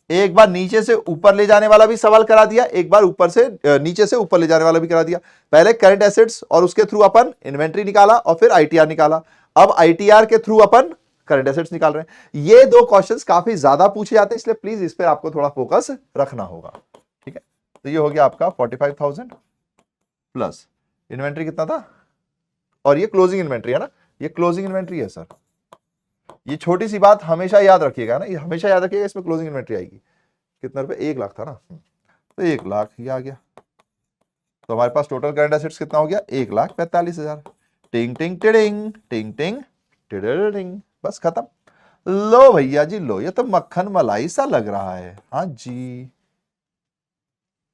एक बार नीचे से ऊपर ले जाने वाला भी सवाल करा दिया, एक बार ऊपर से नीचे से ऊपर ले जाने वाला भी करा दिया। पहले करंट एसिड्स और उसके थ्रू अपन इन्वेंट्री निकाला और फिर आईटीआर निकाला। अब आईटीआर के थ्रू अपन करंट एसेट्स निकाल रहे हैं। ये दो क्वेश्चंस काफी ज्यादा पूछे जाते हैं, इसलिए प्लीज इस पर आपको थोड़ा फोकस रखना होगा, ठीक है। तो ये हो गया आपका 45,000 प्लस इन्वेंट्री कितना था, और ये क्लोजिंग इन्वेंट्री है ना, ये क्लोजिंग इन्वेंट्री है सर। ये छोटी सी बात हमेशा याद रखिएगा ना, ये हमेशा याद रखिएगा, इसमें क्लोजिंग इन्वेंट्री आएगी। कितना रुपए, 1 लाख था ना, तो 1 लाख ये आ गया। तो हमारे पास टोटल करंट एसेट्स कितना हो गया, 1,45,000। टिंग टिंग टिडिंग टिंग टिंग टिडिंग, बस खत्म। लो भैया जी लो, ये तो मक्खन मलाई सा लग रहा है। हाँ जी,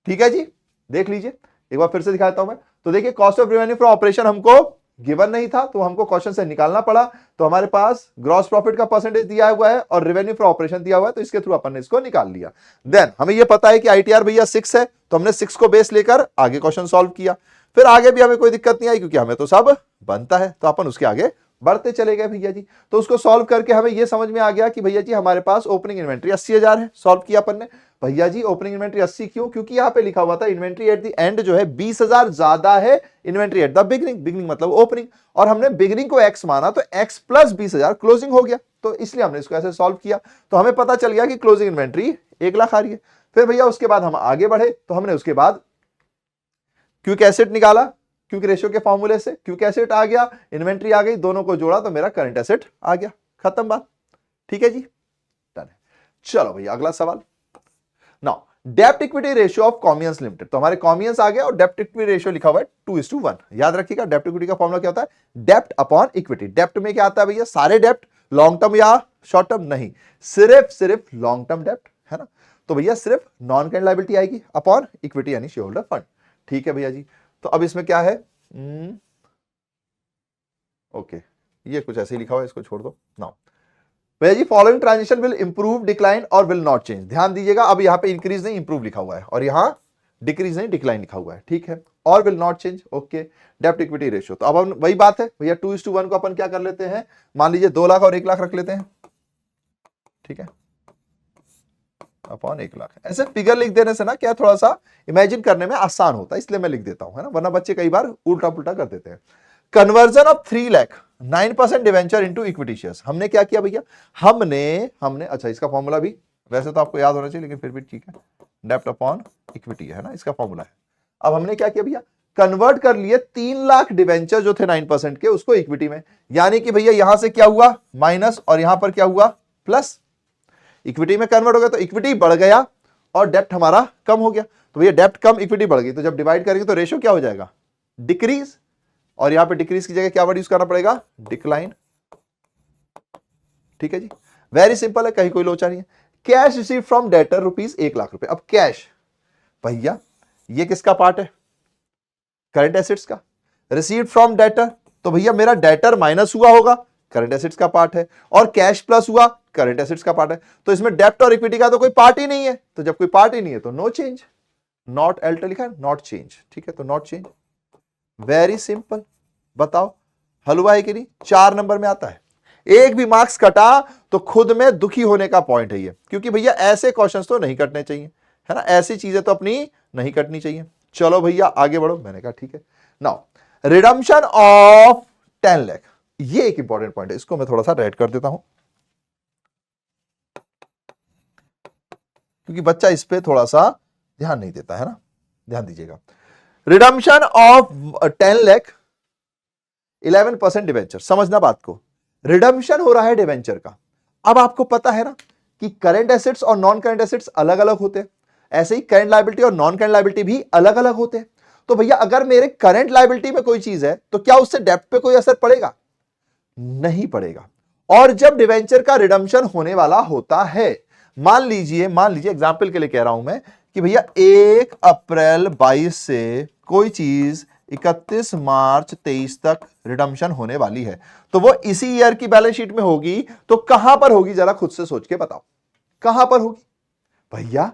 ठीक है जी, देख लीजिए एक बार फिर से दिखाता हूं मैं। तो देखिए cost of revenue from operation हमको गिवन नहीं था, तो हमको क्वेश्चन से निकालना पड़ा। तो हमारे पास ग्रॉस प्रॉफिट का परसेंटेज दिया हुआ है और रेवेन्यू फ्रॉम ऑपरेशन दिया हुआ है, तो इसके थ्रू अपन ने इसको निकाल लिया। देन हमें यह पता है कि आईटीआर भैया 6 है, तो हमने 6 को बेस लेकर आगे क्वेश्चन सॉल्व किया। फिर आगे भी हमें कोई दिक्कत नहीं आई, क्योंकि हमें तो सब बनता है, तो अपन उसके आगे बढ़ते चले गए भैया जी। तो उसको सॉल्व करके हमें यह समझ में आ गया कि भैया जी हमारे पास ओपनिंग इन्वेंट्री 80,000 है। सॉल्व किया अपन ने। भैया जी ओपनिंग इन्वेंट्री 80 क्यों, क्योंकि यहां पे लिखा हुआ था इन्वेंट्री एट द एंड जो है 20,000 ज्यादा है inventory at the beginning. Beginning मतलब ओपनिंग, और हमने बिगनिंग को एक्स माना, तो एक्स प्लस 20,000 क्लोजिंग हो गया, तो इसलिए हमने इसको ऐसे सॉल्व किया। तो हमें पता चल गया कि क्लोजिंग इन्वेंट्री 1 लाख आ रही है। फिर भैया उसके बाद हम आगे बढ़े, तो हमने उसके बाद क्विक एसेट निकाला, क्विक रेशियो के फॉर्मूले से क्विक एसेट आ गया, इन्वेंट्री आ गई, दोनों को जोड़ा तो मेरा करंट एसेट आ गया। खत्म बात, ठीक है जी, डन है। चलो भैया अगला सवाल। नाउ डेप्ट इक्विटी रेशियो ऑफ कॉमियंस लिमिटेड। तो हमारे कॉमियंस आ गया और डेप्ट इक्विटी रेशियो लिखा हुआ है 2:1। याद रखिएगा डेप्ट इक्विटी का फॉर्मूला क्या होता है, डेप्ट अपॉन इक्विटी। डेप्ट में क्या आता है भैया, सारे डेप्ट, लॉन्ग टर्म या शॉर्ट टर्म नहीं, सिर्फ लॉन्ग टर्म डेप्ट है ना। तो भैया सिर्फ नॉन करंट लायबिलिटी आएगी अपॉन इक्विटी यानी शेयर होल्डर फंड। ठीक है भैया जी। तो अब इसमें क्या है, ओके ये कुछ ऐसे ही लिखा हुआ है, इसको छोड़ दो। नाउ भैया जी following transition will improve, decline और विल नॉट चेंज। ध्यान दीजिएगा, अब यहां पे इंक्रीज नहीं इंप्रूव लिखा हुआ है, और यहां डिक्रीज नहीं डिक्लाइन लिखा हुआ है, ठीक है, और विल नॉट चेंज। ओके, डेप्ट इक्विटी रेशियो, तो अब हम वही बात है भैया 2:1 को अपन क्या कर लेते हैं, मान लीजिए 2 लाख और 1 लाख रख लेते हैं, ठीक है, अपॉन 1 लाख। ऐसे फिगर लिख देने से ना क्या थोड़ा सा इमेजिन करने में आसान होता है, इसलिए मैं लिख देता हूं, है ना, वरना बच्चे कई बार उल्टा पुल्टा कर देते हैं। Conversion of 3 lakh 9% debenture into equity shares. हमने क्या किया भैया, हमने अच्छा इसका फॉर्मूला भी वैसे तो आपको याद होना चाहिए, लेकिन फिर भी ठीक है, डेप्ट अपॉन इक्विटी है ना, इसका फॉर्मूला है। अब हमने क्या किया भैया, कन्वर्ट कर लिए 3 लाख डिवेंचर जो थे 9% के, उसको इक्विटी में। यानी कि भैया यहां से क्या हुआ माइनस, और यहां पर क्या हुआ प्लस। इक्विटी में कन्वर्ट हो गया तो इक्विटी बढ़ गया और डेप्ट हमारा कम हो गया। तो भैया डेप्ट कम इक्विटी बढ़ गई, तो जब डिवाइड करेंगे तो रेशियो क्या हो जाएगा, डिक्रीज, और यहां पे डिक्रीज की जगह क्या वर्ड यूज करना पड़ेगा, डिक्लाइन। ठीक है जी, वेरी सिंपल है, कहीं कोई लोचा नहीं है। Cash receive from debtor rupees 1 lakh रुपए। अब कैश भैया ये किसका पार्ट है, करंट एसेट्स का। रिसीव फ्रॉम डेटर, तो भैया मेरा डेटर माइनस हुआ होगा, करंट एसेट्स का पार्ट है, और कैश प्लस हुआ, करंट एसेट्स का पार्ट है। तो इसमें डेप्ट और इक्विटी का तो कोई पार्ट ही नहीं है, तो जब कोई पार्ट ही नहीं है तो नो चेंज, नॉट एल्टर लिखा है, नॉट चेंज। ठीक है, तो नॉट चेंज, वेरी सिंपल। बताओ हलवा है कि नहीं, 4 नंबर में आता है। एक भी मार्क्स कटा तो खुद में दुखी होने का पॉइंट है ये, क्योंकि भैया ऐसे क्वेश्चंस तो नहीं कटने चाहिए, है ना, ऐसी चीजें तो अपनी नहीं कटनी चाहिए। चलो भैया आगे बढ़ो, मैंने कहा ठीक है। नाउ रिडम्पशन ऑफ 10 लाख, ये एक इंपॉर्टेंट पॉइंट है, इसको मैं थोड़ा सा रेड कर देता हूं, क्योंकि बच्चा इस पे थोड़ा सा ध्यान नहीं देता है ना, ध्यान दीजिएगा। रिडम्पशन ऑफ 10 लाख 11% डिवेंचर, समझना बात को, रिडम्पशन हो रहा है डिवेंचर का। अब आपको पता है ना कि करंट एसेट्स और नॉन करंट एसेट्स अलग अलग होते हैं, ऐसे ही करंट लायबिलिटी और नॉन करंट लायबिलिटी भी अलग अलग होते हैं। तो भैया अगर मेरे करंट लायबिलिटी में कोई चीज है तो क्या उससे डेप्ट पे कोई असर पड़ेगा, नहीं पड़ेगा। और जब डिवेंचर का रिडम्पशन होने वाला होता है, मान लीजिए एग्जाम्पल के लिए कह रहा हूं मैं कि भैया 1 अप्रैल 22 से कोई चीज 31 मार्च 23 तक रिडम्पशन होने वाली है, तो वो इसी ईयर की बैलेंस शीट में होगी, तो कहां पर होगी जरा खुद से सोच के बताओ, कहां पर होगी भैया?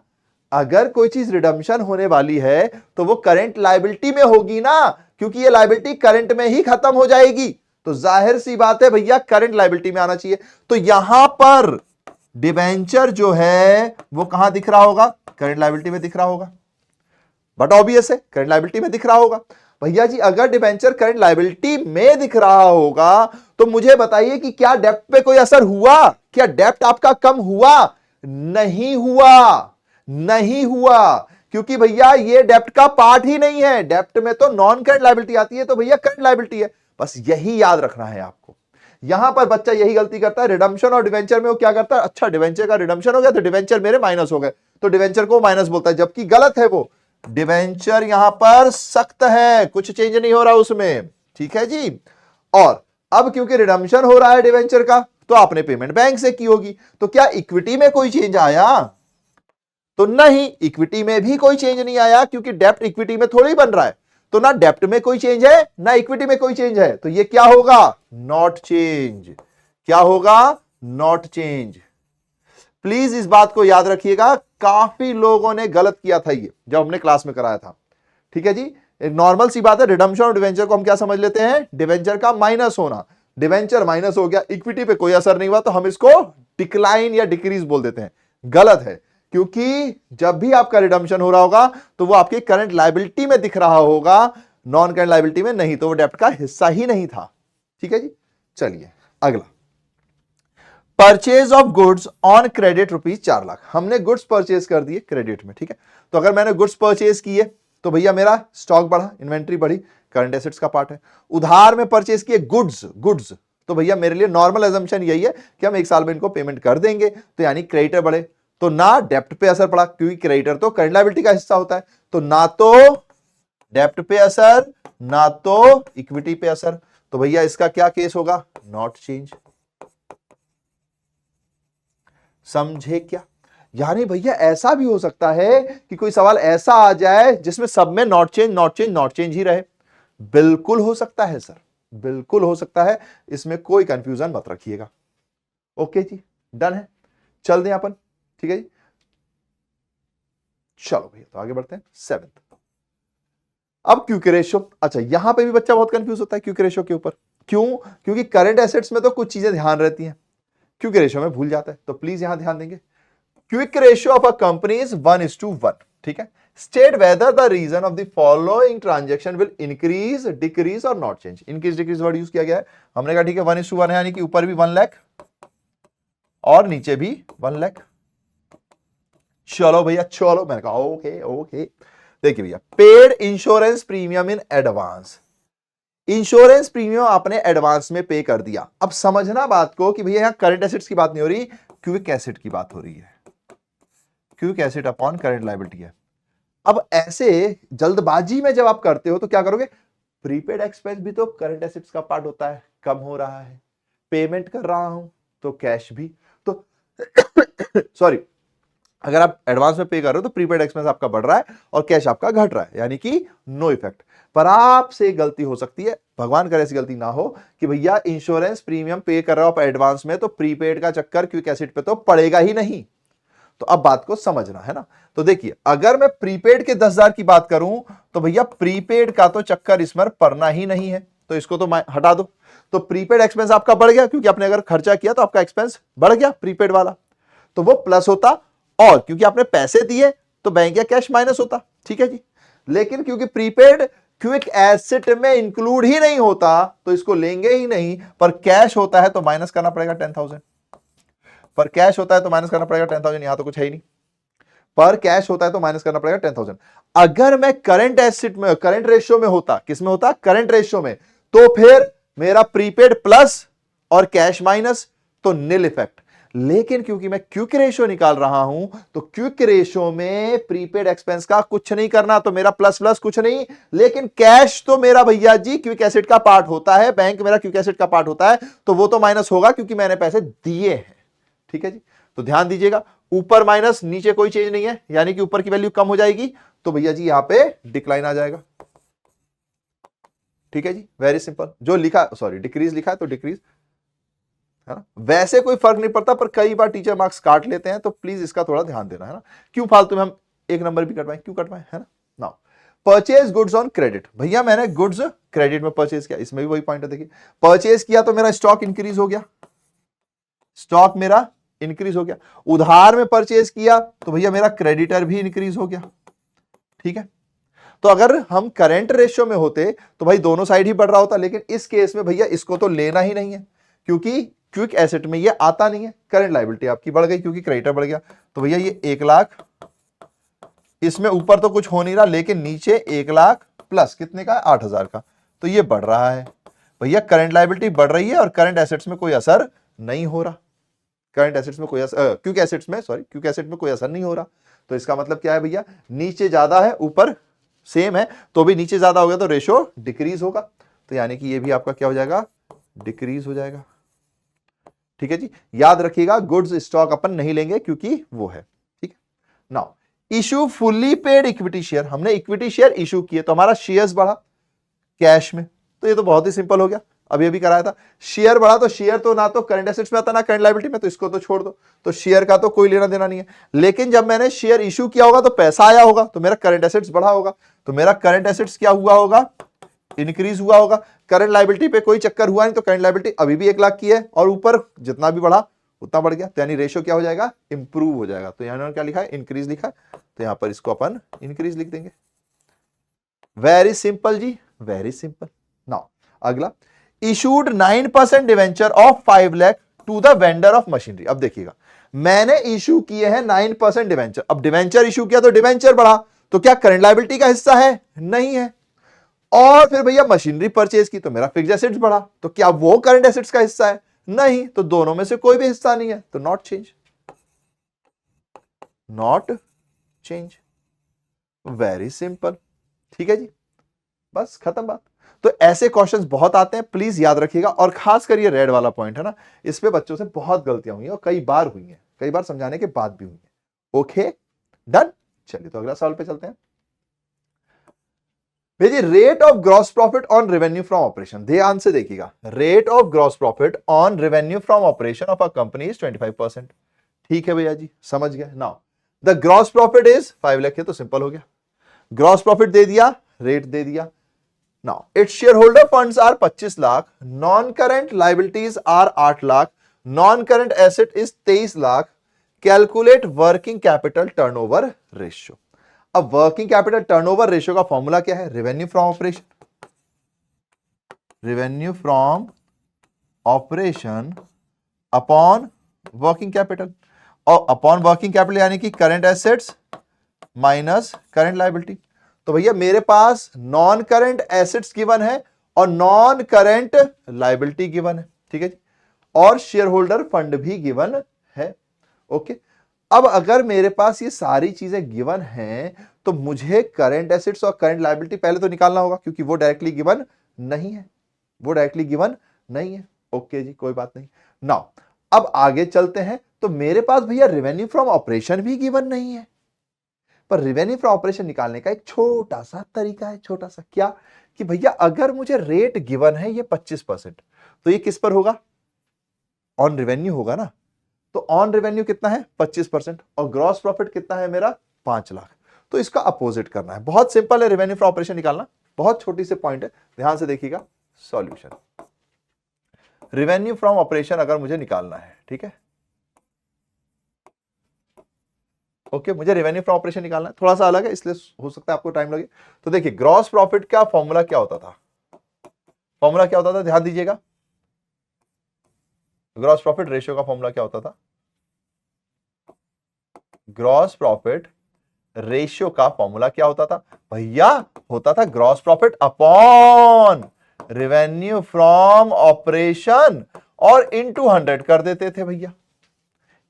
अगर कोई चीज रिडम्पशन होने वाली है तो वो करंट लायबिलिटी में होगी ना, क्योंकि ये लायबिलिटी करंट में ही खत्म हो जाएगी, तो जाहिर सी बात है भैया करंट लायबिलिटी में आना चाहिए। तो यहां पर डिबेंचर जो है वो कहां दिख रहा होगा? करंट लायबिलिटी में दिख रहा होगा, बट ऑब्वियस है करंट लायबिलिटी में दिख रहा होगा। भैया जी अगर डिबेंचर करंट लायबिलिटी में दिख रहा होगा तो मुझे बताइए कि क्या डेप्ट पे कोई असर हुआ? क्या डेप्ट आपका कम हुआ? नहीं हुआ, नहीं हुआ, क्योंकि भैया ये डेप्ट का पार्ट ही नहीं है। डेप्ट में तो नॉन करंट लायबिलिटी आती है, तो भैया करंट लायबिलिटी है। बस यही याद रखना है आपको। यहां पर बच्चा यही गलती करता है, रिडम्पशन और डिवेंचर में वो क्या करता है, अच्छा डिवेंचर का रिडम्पशन हो गया तो डिवेंचर मेरे माइनस हो गए, तो डिवेंचर को माइनस बोलता है, जबकि गलत है वो। डिवेंचर यहां पर सख्त है, कुछ चेंज नहीं हो रहा उसमें, ठीक है जी। और अब क्योंकि रिडम्पशन हो रहा है डिवेंचर का, तो आपने पेमेंट बैंक से की होगी, तो क्या इक्विटी में कोई चेंज आया? तो नहीं, इक्विटी में भी कोई चेंज नहीं आया, क्योंकि डेप्ट इक्विटी में थोड़ी बन रहा है, तो ना डेप्ट में कोई चेंज है ना इक्विटी में कोई चेंज है, तो ये क्या होगा? Not change. क्या होगा? Not change. प्लीज इस बात को याद रखिएगा, काफी लोगों ने गलत किया था ये जब हमने क्लास में कराया था, ठीक है जी। एक नॉर्मल सी बात है, रिडम्पशन और डिवेंचर को हम क्या समझ लेते हैं? डिवेंचर का माइनस होना। डिवेंचर माइनस हो गया, इक्विटी पे कोई असर नहीं हुआ, तो हम इसको डिक्लाइन या डिक्रीज बोल देते हैं। गलत है, क्योंकि जब भी आपका रिडम्पशन हो रहा होगा तो वो आपकी करंट लायबिलिटी में दिख रहा होगा, नॉन करंट लायबिलिटी में नहीं, तो वो डेप्ट का हिस्सा ही नहीं था, ठीक है जी। चलिए अगला, purchase of goods on credit ₹4 lakh. हमने गुड्स परचेज कर दिए क्रेडिट में, ठीक है। तो अगर मैंने गुड्स परचेज किए तो भैया मेरा स्टॉक बढ़ा, इन्वेंट्री बढ़ी, करंट एसेट्स का पार्ट है। उधार में परचेज किए गुड्स, तो भैया मेरे लिए नॉर्मल अजम्पशन यही है कि हम 1 साल में इनको पेमेंट कर देंगे, तो यानी क्रेडिटर बढ़े, तो ना डेप्ट पे असर पड़ा, क्योंकि क्रेडिटर तो करंट लायबिलिटी का हिस्सा होता है, तो ना तो डेप्ट पे असर ना तो इक्विटी पे असर, तो भैया इसका क्या केस होगा? Not change. समझे क्या? यानी भैया ऐसा भी हो सकता है कि कोई सवाल ऐसा आ जाए जिसमें सब में not change not change not change ही रहे। बिल्कुल हो सकता है सर, बिल्कुल हो सकता है, इसमें कोई कंफ्यूजन मत रखिएगा। ओके जी, डन है, चल दें अपन, ठीक है जी। चलो भैया तो आगे बढ़ते हैं 7th। अब क्यू के रेशियो, अच्छा यहां पे भी बच्चा बहुत कंफ्यूज होता है क्यू के रेशियो के ऊपर। क्यों? क्योंकि करंट एसेट्स में तो कुछ चीजें ध्यान रहती हैं, क्यू के रेशियो में भूल जाता है, तो प्लीज यहां ध्यान देंगे। Quick ratio of a company is 1:1, ठीक है। State whether the reason of the following transaction will increase decrease और not change. Increase decrease word use किया गया है, हमने कहा ठीक है 1:1 है, यानी कि ऊपर भी 1 लाख और नीचे भी 1 लाख। चलो भैया चलो, मैंने कहा ओके ओके। देखिए भैया, paid insurance premium in advance, insurance premium आपने एडवांस में पे कर दिया। अब समझना बात को कि भैया यहां करंट एसेट्स की बात नहीं हो रही, क्विक एसेट की बात हो रही है। Quick asset upon current liability है। अब ऐसे जल्दबाजी में जब आप करते हो तो क्या करोगे? प्रीपेड एक्सपेंस भी तो करंट एसेट्स का पार्ट होता है, कम हो रहा है, पेमेंट कर रहा हूं तो कैश भी तो सॉरी, अगर आप एडवांस में पे कर रहे हो तो प्रीपेड एक्सपेंस आपका बढ़ रहा है और कैश आपका घट रहा है, यानी कि नो इफेक्ट। पर आपसे गलती हो सकती है, भगवान करे ऐसी गलती ना हो, कि भैया इंश्योरेंस प्रीमियम पे कर रहे हो आप एडवांस में, तो प्रीपेड का चक्कर क्विक एसेट पे तो पड़ेगा ही नहीं। तो अब बात को समझना है ना। तो देखिए, अगर मैं प्रीपेड के 10,000 की बात करूं तो भैया प्रीपेड का तो चक्कर इसमें पड़ना ही नहीं है, तो इसको तो हटा दो। तो प्रीपेड एक्सपेंस आपका बढ़ गया, क्योंकि आपने अगर खर्चा किया तो आपका एक्सपेंस बढ़ गया प्रीपेड वाला, तो वो प्लस होता, और क्योंकि आपने पैसे दिए तो बैंक या कैश माइनस होता, ठीक है जी। लेकिन क्योंकि प्रीपेड क्विक एसेट में इंक्लूड ही नहीं होता तो इसको लेंगे ही नहीं, पर कैश होता है तो माइनस करना पड़ेगा 10,000, पर कैश होता है तो माइनस करना पड़ेगा 10,000, यहां तो कुछ है ही नहीं, पर कैश होता है तो माइनस करना पड़ेगा 10,000। अगर मैं करंट एसेट में, करंट रेशियो में होता, किस में होता? करंट रेशियो में, तो फिर मेरा प्रीपेड प्लस और कैश माइनस, तो नील इफेक्ट। लेकिन क्योंकि मैं क्विक रेशियो निकाल रहा हूं तो क्विक रेशियो में प्रीपेड एक्सपेंस का कुछ नहीं करना, तो मेरा प्लस प्लस कुछ नहीं, लेकिन कैश तो मेरा भैया जी क्विक एसेट का पार्ट होता है, बैंक मेरा क्विक एसेट का पार्ट होता है, तो वो तो माइनस होगा क्योंकि मैंने पैसे दिए हैं, ठीक है जी। तो ध्यान दीजिएगा, ऊपर माइनस नीचे कोई चेंज नहीं है, यानी कि ऊपर की वैल्यू कम हो जाएगी, तो भैया जी यहां पे डिक्लाइन आ जाएगा। ठीक है जी, वेरी सिंपल। जो लिखा, सॉरी डिक्रीज लिखा है तो डिक्रीज है ना, वैसे कोई फर्क नहीं पड़ता, पर कई बार टीचर मार्क्स काट लेते हैं, तो प्लीज इसका थोड़ा ध्यान देना है ना, क्यों फालतू में हम एक नंबर भी कटवाएं, क्यों कटवाएं, है ना। Now purchase goods on credit, भैया मैंने गुड्स क्रेडिट में परचेज किया, इसमें भी वही पॉइंट है। देखिए परचेज किया तो मेरा स्टॉक इंक्रीज हो गया, स्टॉक मेरा इंक्रीज हो गया। उधार में परचेज किया तो भैया मेरा क्रेडिटर भी इंक्रीज हो गया। ठीक है, तो अगर हम करंट रेशियो में होते तो भाई दोनों साइड ही बढ़ रहा होता, लेकिन इस केस में भैया इसको तो लेना ही नहीं है, क्योंकि क्विक एसेट में ये आता नहीं है। करंट लायबिलिटी आपकी बढ़ गई क्योंकि क्रेडिटर बढ़ गया, तो भैया ये 1 लाख, इसमें ऊपर तो कुछ हो नहीं रहा, लेकिन नीचे 1 लाख प्लस कितने का, 8,000 का, तो ये बढ़ रहा है। भैया करंट लायबिलिटी बढ़ रही है और करंट एसेट्स में कोई असर नहीं हो रहा, करंट एसेट्स में कोई असर, क्विक एसेट्स में, सॉरी क्विक एसेट में कोई असर नहीं हो रहा। तो इसका मतलब क्या है भैया, नीचे ज्यादा है ऊपर सेम है, तो भी नीचे ज्यादा हो गया तो रेशो डिक्रीज होगा, तो यानी कि ये भी आपका क्या हो जाएगा, डिक्रीज हो जाएगा। ठीक है जी, याद रखिएगा गुड्स स्टॉक अपन नहीं लेंगे क्योंकि वो है। ठीक है, now issue fully paid equity share, हमने इक्विटी शेयर इशू किए तो हमारा शेयर्स बढ़ा कैश में, तो ये तो बहुत ही सिंपल हो गया, अभी अभी कराया था। शेयर बढ़ा तो शेयर तो ना तो करंट एसेट्स में आता ना करंट लायबिलिटी में, तो इसको तो छोड़ दो, तो शेयर का तो कोई लेना देना नहीं है। लेकिन जब मैंने शेयर इशू किया होगा तो पैसा आया होगा, तो मेरा करंट एसेट्स बढ़ा होगा, तो मेरा करंट एसेट्स क्या हुआ होगा, इंक्रीज हुआ होगा। करंट लायबिलिटी पे कोई चक्कर हुआ नहीं, तो करंट लायबिलिटी अभी भी 1 लाख की है और ऊपर जितना भी बढ़ा उतना बढ़ गया, तो यानी रेशियो क्या हो जाएगा, इंप्रूव हो जाएगा। तो यहां क्या लिखा है, इंक्रीज लिखा है, तो यहां पर इसको अपन इंक्रीज लिख देंगे। वेरी सिंपल जी, वेरी सिंपल। नाउ अगला, issued 9% debenture of 5 lakh to the vendor of machinery. अब देखिएगा मैंने इशू किए हैं 9% डिवेंचर, अब डिवेंचर इशू किया तो डिवेंचर बढ़ा, तो क्या करंट लायबिलिटी का हिस्सा है, नहीं है। और फिर भैया मशीनरी परचेज की तो मेरा फिक्स्ड एसेट्स बढ़ा, तो क्या वो करंट एसेट्स का हिस्सा है, नहीं, तो दोनों में से कोई भी हिस्सा नहीं है, तो not change, not change. Very simple. ठीक है जी, बस खत्म बात। तो ऐसे क्वेश्चंस बहुत आते हैं, प्लीज याद रखिएगा, और खास कर ये रेड वाला पॉइंट है ना, इस पे बच्चों से बहुत गलतियां हुई हैं और कई बार हुई हैं, कई बार समझाने के बाद भी हुई हैं। ओके डन, चलिए तो अगला सवाल पे चलते हैं। भेजिए, rate of gross profit on revenue from operation, ध्यान से देखिएगा, rate of gross profit on revenue from operation of a company is 25%। ठीक है भैया जी, समझ गए। Now the gross profit is 5 lakh है, तो सिंपल हो गया, ग्रॉस प्रॉफिट दे दिया, रेट दे दिया। Now, its shareholder funds are 25 lakh, non-current liabilities are 8 lakh, non-current asset is 23 lakh, calculate working capital turnover ratio. अब वर्किंग कैपिटल टर्नओवर रेशियो का फॉर्मूला क्या है, revenue from operation, revenue from operation upon working capital, और upon working capital यानी कि current assets minus current liability. तो भैया मेरे पास नॉन करंट एसेट्स गिवन है और नॉन करंट लायबिलिटी गिवन है, ठीक है जी, और शेयर होल्डर फंड भी गिवन है। ओके, अब अगर मेरे पास ये सारी चीजें गिवन हैं तो मुझे करंट एसेट्स और करंट लायबिलिटी पहले तो निकालना होगा, क्योंकि वो डायरेक्टली गिवन नहीं है, वो डायरेक्टली गिवन नहीं है। ओके जी, कोई बात नहीं। नाउ अब आगे चलते हैं, तो मेरे पास भैया रेवेन्यू फ्रॉम ऑपरेशन भी गिवन नहीं है, पर रेवेन्यू फ्रॉम ऑपरेशन निकालने का एक छोटा सा तरीका है, छोटा सा, क्या कि भैया अगर मुझे रेट गिवन है ये 25%, तो ये किस पर होगा, ऑन रेवेन्यू होगा ना, तो ऑन रेवेन्यू कितना है 25%, और ग्रॉस प्रॉफिट कितना है मेरा 5 लाख, तो इसका अपोजिट करना है। बहुत सिंपल है रेवेन्यू फ्रॉम ऑपरेशन निकालना, बहुत छोटी सी पॉइंट है, ध्यान से देखिएगा। सॉल्यूशन, रेवेन्यू फ्रॉम ऑपरेशन अगर मुझे निकालना है, ठीक है, ओके, मुझे रेवेन्यू फ्रॉम ऑपरेशन निकालना है, थोड़ा सा अलग है इसलिए हो सकता है आपको टाइम लगे। तो देखिए ग्रॉस प्रॉफिट का फॉर्मूला क्या होता था, फॉर्मूला क्या होता था, ध्यान दीजिएगा, ग्रॉस प्रॉफिट रेशियो का फॉर्मूला क्या होता था, ग्रॉस प्रॉफिट रेशियो का फॉर्मूला क्या होता था भैया, होता था gross profit upon revenue from operation और इनटू 100 कर देते थे भैया,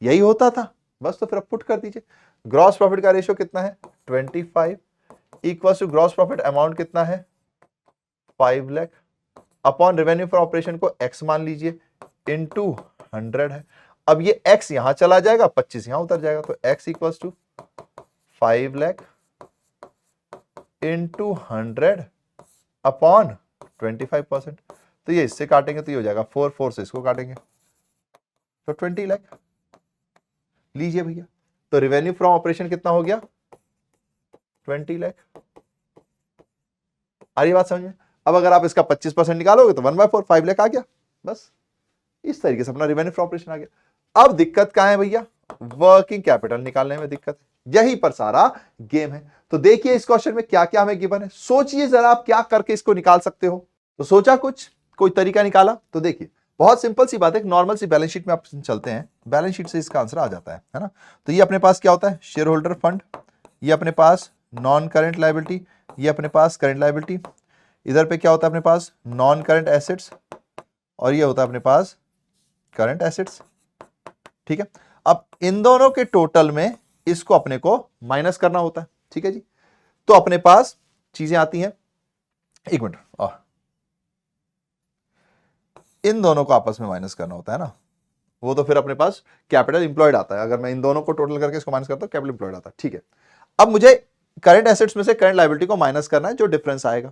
यही होता था बस। तो फिर अब पुट कर दीजिए, ग्रॉस प्रॉफिट का रेशियो कितना है 25 equals to gross profit amount कितना है 5 lakh upon revenue from operation को x मान लीजिए इनटू 100 है। अब ये x यहां चला जाएगा, 25 यहां उतर जाएगा, तो x equals to 5 lakh into 100 upon 25%। तो ये इससे काटेंगे तो ये हो जाएगा 4 से इसको काटेंगे तो 20 लाख। लीजिए भैया, तो रेवेन्यू फ्रॉम ऑपरेशन कितना हो गया? 20 लाख। आ रही बात समझ में? अब अगर आप इसका 25% निकालोगे तो 1/4 5 लाख आ गया। बस इस तरीके से अपना रेवेन्यू फ्रॉम ऑपरेशन आ गया। अब दिक्कत कहां है भैया? वर्किंग कैपिटल निकालने में दिक्कत है। यहीं पर सारा गेम है। तो देखिए इस क्वेश्चन में क्या क्या हमें गिवन है, सोचिए जरा आप क्या करके इसको निकाल सकते हो। तो सोचा कुछ, कोई तरीका निकाला? तो देखिए बहुत सिंपल सी बात है, एक नॉर्मल सी बैलेंस शीट में आप चलते हैं, बैलेंस शीट से इसका आंसर आ जाता है ना। तो ये अपने पास क्या होता है? शेयर होल्डर फंड, ये अपने पास नॉन करेंट लायबिलिटी, ये अपने पास करेंट लायबिलिटी, इधर पे क्या होता है अपने पास? नॉन करेंट एसेट्स, और ये होता है अपने पास करंट एसेट्स। ठीक है, अब इन दोनों के टोटल में इसको अपने को माइनस करना होता है। ठीक है जी, तो अपने पास चीजें आती हैं, एक मिनट, इन दोनों को आपस में माइनस करना होता है ना, वो तो फिर अपने पास कैपिटल इंप्लॉयड आता है। अगर मैं इन दोनों को टोटल करके इसको माइनस करता हूं, कैपिटल इंप्लॉयड आता है। ठीक है, अब मुझे करंट एसेट्स में से करंट लायबिलिटी को माइनस करना है, जो डिफरेंस आएगा।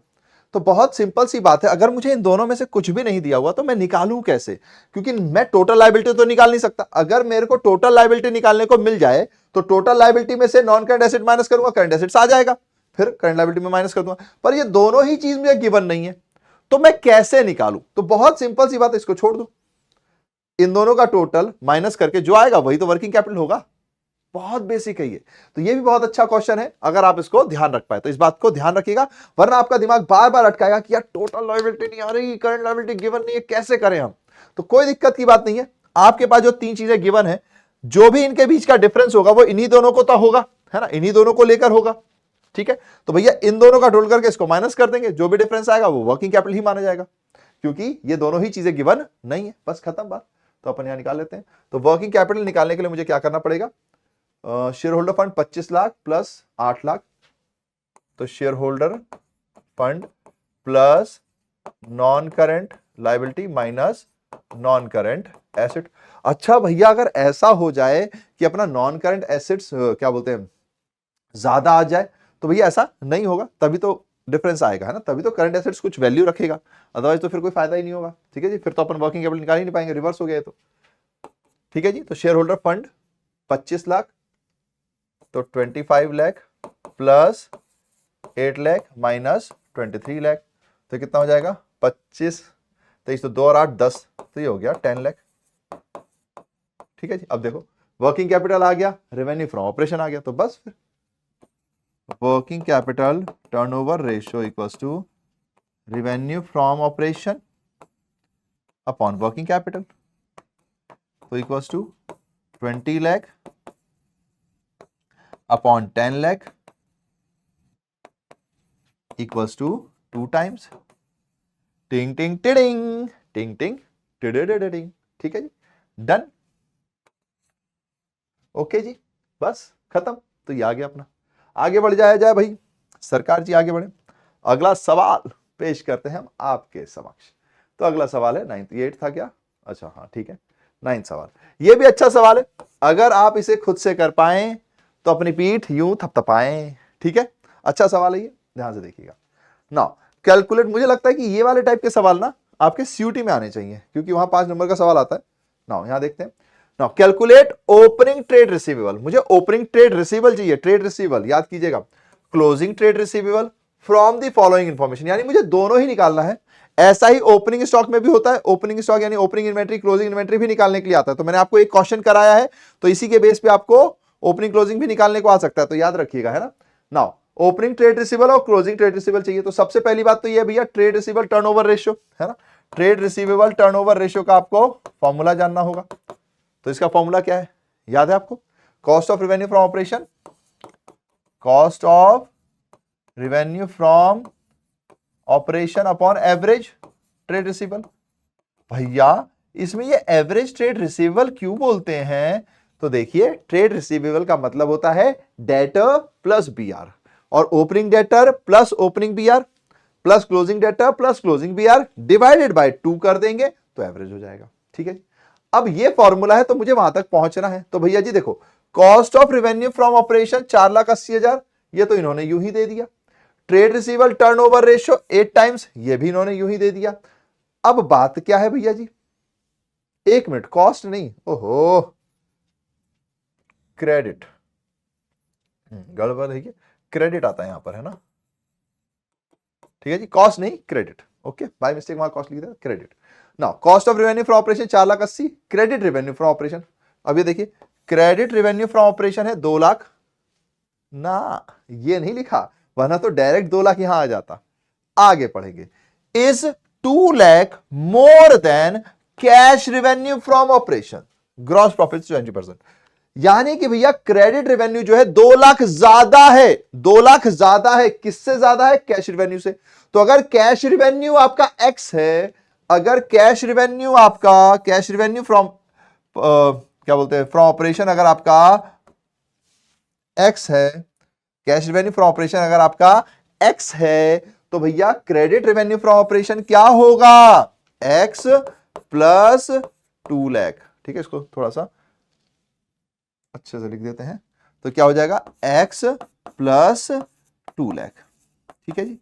तो बहुत सिंपल सी बात है, अगर मुझे इन दोनों में से कुछ भी नहीं दिया हुआ तो मैं निकालूं कैसे? क्योंकि मैं टोटल लायबिलिटी तो निकाल नहीं सकता। अगर मेरे को टोटल लायबिलिटी निकालने को मिल जाए तो टोटल लायबिलिटी में से नॉन करंट एसेट माइनस करूंगा, करंट एसेट्स आ जाएगा, फिर करंट लायबिलिटी में माइनस कर दूंगा। पर ये दोनों ही चीज मुझे गिवन नहीं है, तो मैं कैसे निकालूं? तो बहुत सिंपल सी बात है, इसको छोड़ दो, इन दोनों का टोटल माइनस करके जो आएगा वही तो वर्किंग कैपिटल होगा। बहुत बेसिक है ये। तो ये भी बहुत अच्छा क्वेश्चन है, अगर आप इसको ध्यान रख पाए तो। इस बात को ध्यान रखिएगा, वरना आपका दिमाग बार बार अटकाएगा कि यार टोटल लायबिलिटी नहीं आ रही, करंट लायबिलिटी गिवन नहीं है, कैसे करें हम? तो कोई दिक्कत की बात नहीं है, आपके पास जो तीन चीजें गिवन है, जो भी इनके बीच का डिफरेंस होगा वो इन्हीं दोनों को तो होगा, है ना, इन्हीं दोनों को लेकर होगा। ठीक है, तो भैया इन दोनों का टोटल करके इसको माइनस कर देंगे, जो भी डिफरेंस आएगा वो वर्किंग कैपिटल ही माना जाएगा, क्योंकि ये दोनों ही चीजें गिवन नहीं है। बस खत्म बात। तो अपन यहां निकाल लेते हैं। तो वर्किंग कैपिटल निकालने के लिए मुझे क्या करना पड़ेगा? Share holder fund 25 lakh plus 8 lakh, तो share holder fund plus non current liability minus non current asset. अच्छा भैया, अगर ऐसा हो जाए कि अपना नॉन करंट एसेट्स क्या बोलते हैं ज्यादा आ जाए, तो भैया ऐसा नहीं होगा, तभी तो डिफरेंस आएगा, है ना, तभी तो करंट एसेट्स कुछ वैल्यू रखेगा, अदरवाइज तो फिर कोई फायदा ही नहीं होगा। ठीक है जी, फिर तो अपन वर्किंग कैपिटल निकाल ही नहीं पाएंगे, रिवर्स हो गया तो। ठीक है जी, तो शेयर होल्डर फंड 25 लाख, तो 25 लाख प्लस 8 लाख माइनस 23 लाख, तो कितना हो जाएगा? 25 23, तो 2 और 8 10, तो ये हो गया 10 लाख। ठीक है जी, अब देखो वर्किंग कैपिटल आ गया, रेवेन्यू फ्रॉम ऑपरेशन आ गया, तो बस फिर working capital turnover ratio equals to revenue from operation upon working capital, तो equals to 20 lakh upon 10 lakh equals to 2 times टिंग टिंग टिडिंग टिंग टिंग टिडिडिडिडिंग। ठीक है जी, डन। ओके जी, बस खत्म। तो ये आ गया अपना। आगे बढ़ जाया जाए भाई, सरकार जी आगे बढ़े। अगला सवाल पेश करते हैं हम आपके समक्ष। तो अगला सवाल है 9th, ये 8 था क्या? अच्छा हाँ ठीक है, 9th सवाल। ये भी अच्छा सवाल है, अगर आप इसे खुद से कर पाएं तो अपनी पीठ यूं थपथपाएं। ठीक है, अच्छा सवाल है ये, ध्यान से देखिएगा ना। कैलकुलेट, मुझे लगता है कि ये वाले टाइप के सवाल ना आपके सीयूटी में आने चाहिए, क्योंकि वहां 5 नंबर का सवाल आता है ना। यहां देखते हैं ना, कैलकुलेट ओपनिंग ट्रेड रिसीवेबल। मुझे ओपनिंग ट्रेड रिसीवेबल चाहिए, ट्रेड रिसीवेबल याद कीजिएगा, closing trade receivable from the following information, यानी मुझे दोनों ही निकालना है। ऐसा ही ओपनिंग स्टॉक में भी होता है, ओपनिंग स्टॉक यानी ओपनिंग इन्वेंट्री, क्लोजिंग इन्वेंट्री भी निकालने के लिए आता है। तो मैंने आपको एक क्वेश्चन कराया है, तो इसी के बेस पे आपको ओपनिंग क्लोजिंग भी निकालने को आ सकता है, तो याद रखिएगा, है ना। नाउ ओपनिंग ट्रेड रिसीवेबल और क्लोजिंग ट्रेड रिसीवेबल चाहिए। तो सबसे पहली बात तो ये भैया ट्रेड रिसीवेबल टर्नओवर रेशियो, है ना। ट्रेड रिसीवेबल टर्नओवर रेशियो का आपको फॉर्मूला जानना होगा। तो इसका फॉर्मूला क्या है, याद है आपको? Cost of revenue from operation, cost of revenue from operation upon average trade receivable. भैया इसमें ये एवरेज ट्रेड रिसीवेबल क्यों बोलते हैं? तो देखिए ट्रेड रिसीवेबल का मतलब होता है डेटर प्लस बीआर, और opening debtor plus opening BR plus closing debtor plus closing BR divided by 2 कर देंगे तो एवरेज हो जाएगा। ठीक है, अब ये फॉर्मूला है तो मुझे वहां तक पहुंचना है। तो भैया जी देखो, cost of revenue from operation 4,80,000, ये तो इन्होंने यूं ही दे दिया। Trade receivable turnover ratio 8 times, ये भी इन्होंने यूं ही दे दिया। अब बात क्या है भैया जी, एक मिनट, कॉस्ट नहीं, ओहो क्रेडिट, गड़बड़ है, क्रेडिट आता है यहां पर, है ना, ठीक है जी, कॉस्ट नहीं क्रेडिट, ओके, बाय मिस्टेक वहां कॉस्ट लिख दिया, credit. Now cost of revenue from operation 4,80,000, credit revenue from operation, अब ये देखिए क्रेडिट रेवेन्यू फ्रॉम ऑपरेशन है 2 लाख ना, ये नहीं लिखा, वरना तो डायरेक्ट 2 लाख यहां आ जाता। आगे पढ़ेंगे, is 2 lakh more than cash revenue from operation, gross profit 20%, यानी कि भैया क्रेडिट रेवेन्यू जो है 2 लाख ज्यादा है, 2 लाख ज्यादा है, किससे ज्यादा है, कैश रेवेन्यू से। तो अगर कैश रेवेन्यू आपका एक्स है, अगर कैश रेवेन्यू आपका, कैश रेवेन्यू फ्रॉम क्या बोलते हैं, फ्रॉम ऑपरेशन अगर आपका एक्स है, कैश रेवेन्यू फ्रॉम ऑपरेशन अगर आपका एक्स है, तो भैया क्रेडिट रेवेन्यू फ्रॉम ऑपरेशन क्या होगा, एक्स प्लस 2 लाख, ठीक है, इसको थोड़ा सा अच्छे से लिख देते हैं, तो क्या हो जाएगा, एक्स प्लस 2 लाख, ठीक है जी।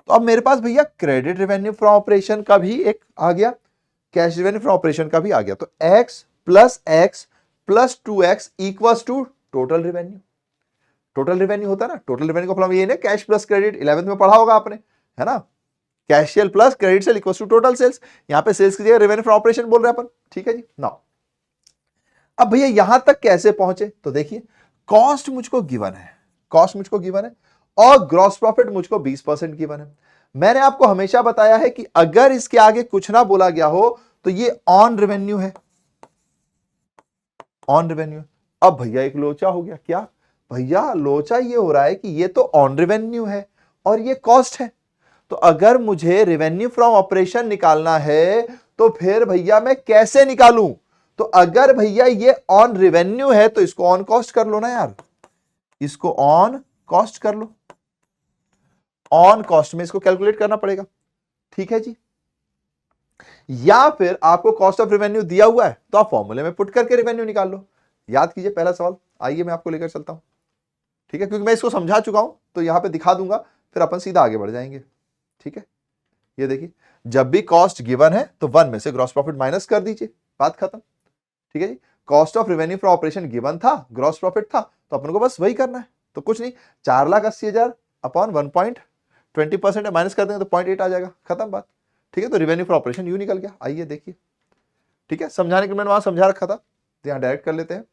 तो अब मेरे पास भैया क्रेडिट रेवेन्यू फ्रॉम ऑपरेशन का भी एक आ गया, कैश रेवेन्यू फ्रॉम ऑपरेशन का भी आ गया, तो x plus 2x equals to total revenue. Total revenue होता है ना, टोटल रेवेन्यू का फॉर्मूला ये ना, कैश प्लस क्रेडिट, 11th में पढ़ा होगा आपने, है ना, cash sale plus credit sale equals to total sales, यहां पे सेल्स की जगह रेवेन्यू फ्रॉम ऑपरेशन बोल रहे हैं अपन, ठीक है जी। नाउ अब भैया यहां तक कैसे पहुंचे, तो देखिए कॉस्ट मुझको गिवन है, कॉस्ट मुझको गिवन है, और ग्रॉस प्रॉफिट मुझको 20% गिवन है। मैंने आपको हमेशा बताया है कि अगर इसके आगे कुछ ना बोला गया हो तो ये ऑन रेवेन्यू है, ऑन रेवेन्यू। अब भैया एक लोचा हो गया, क्या भैया, लोचा ये हो रहा है कि ये तो ऑन रेवेन्यू है और ये कॉस्ट है, तो अगर मुझे रेवेन्यू फ्रॉम ऑपरेशन निकालना है तो फिर भैया मैं कैसे निकालूं, तो अगर भैया ये ऑन रेवेन्यू है तो इसको ऑन कॉस्ट कर लो ना यार, इसको ऑन कॉस्ट कर लो, ऑन कॉस्ट में इसको कैलकुलेट करना पड़ेगा, ठीक है जी। या फिर आपको कॉस्ट ऑफ रेवेन्यू दिया हुआ है तो आप फॉर्मूले में पुट करके रेवेन्यू निकाल लो। याद कीजिए पहला सवाल, आइए मैं आपको लेकर चलता हूं, ठीक है, क्योंकि मैं इसको समझा चुका हूं तो यहां पे दिखा दूंगा, फिर अपन सीधा आगे बढ़ जाएंगे, ठीक है। ये देखिए, जब भी कॉस्ट गिवन है तो 1 में से ग्रॉस प्रॉफिट माइनस कर दीजिए, बात खत्म, ठीक है जी। Cost of revenue from operation given था, ग्रॉस प्रॉफिट था, तो अपन को बस वही करना है, तो कुछ नहीं, 4,80,000 अपॉन 1.20% माइनस कर देंगे तो 0.8 आ जाएगा, खत्म बात, ठीक है। तो रेवेन्यू फ्रॉम ऑपरेशन यू निकल गया, आइए देखिए, ठीक है, समझाने के मैंने वहां समझा रखा था, तो यहां डायरेक्ट कर लेते हैं,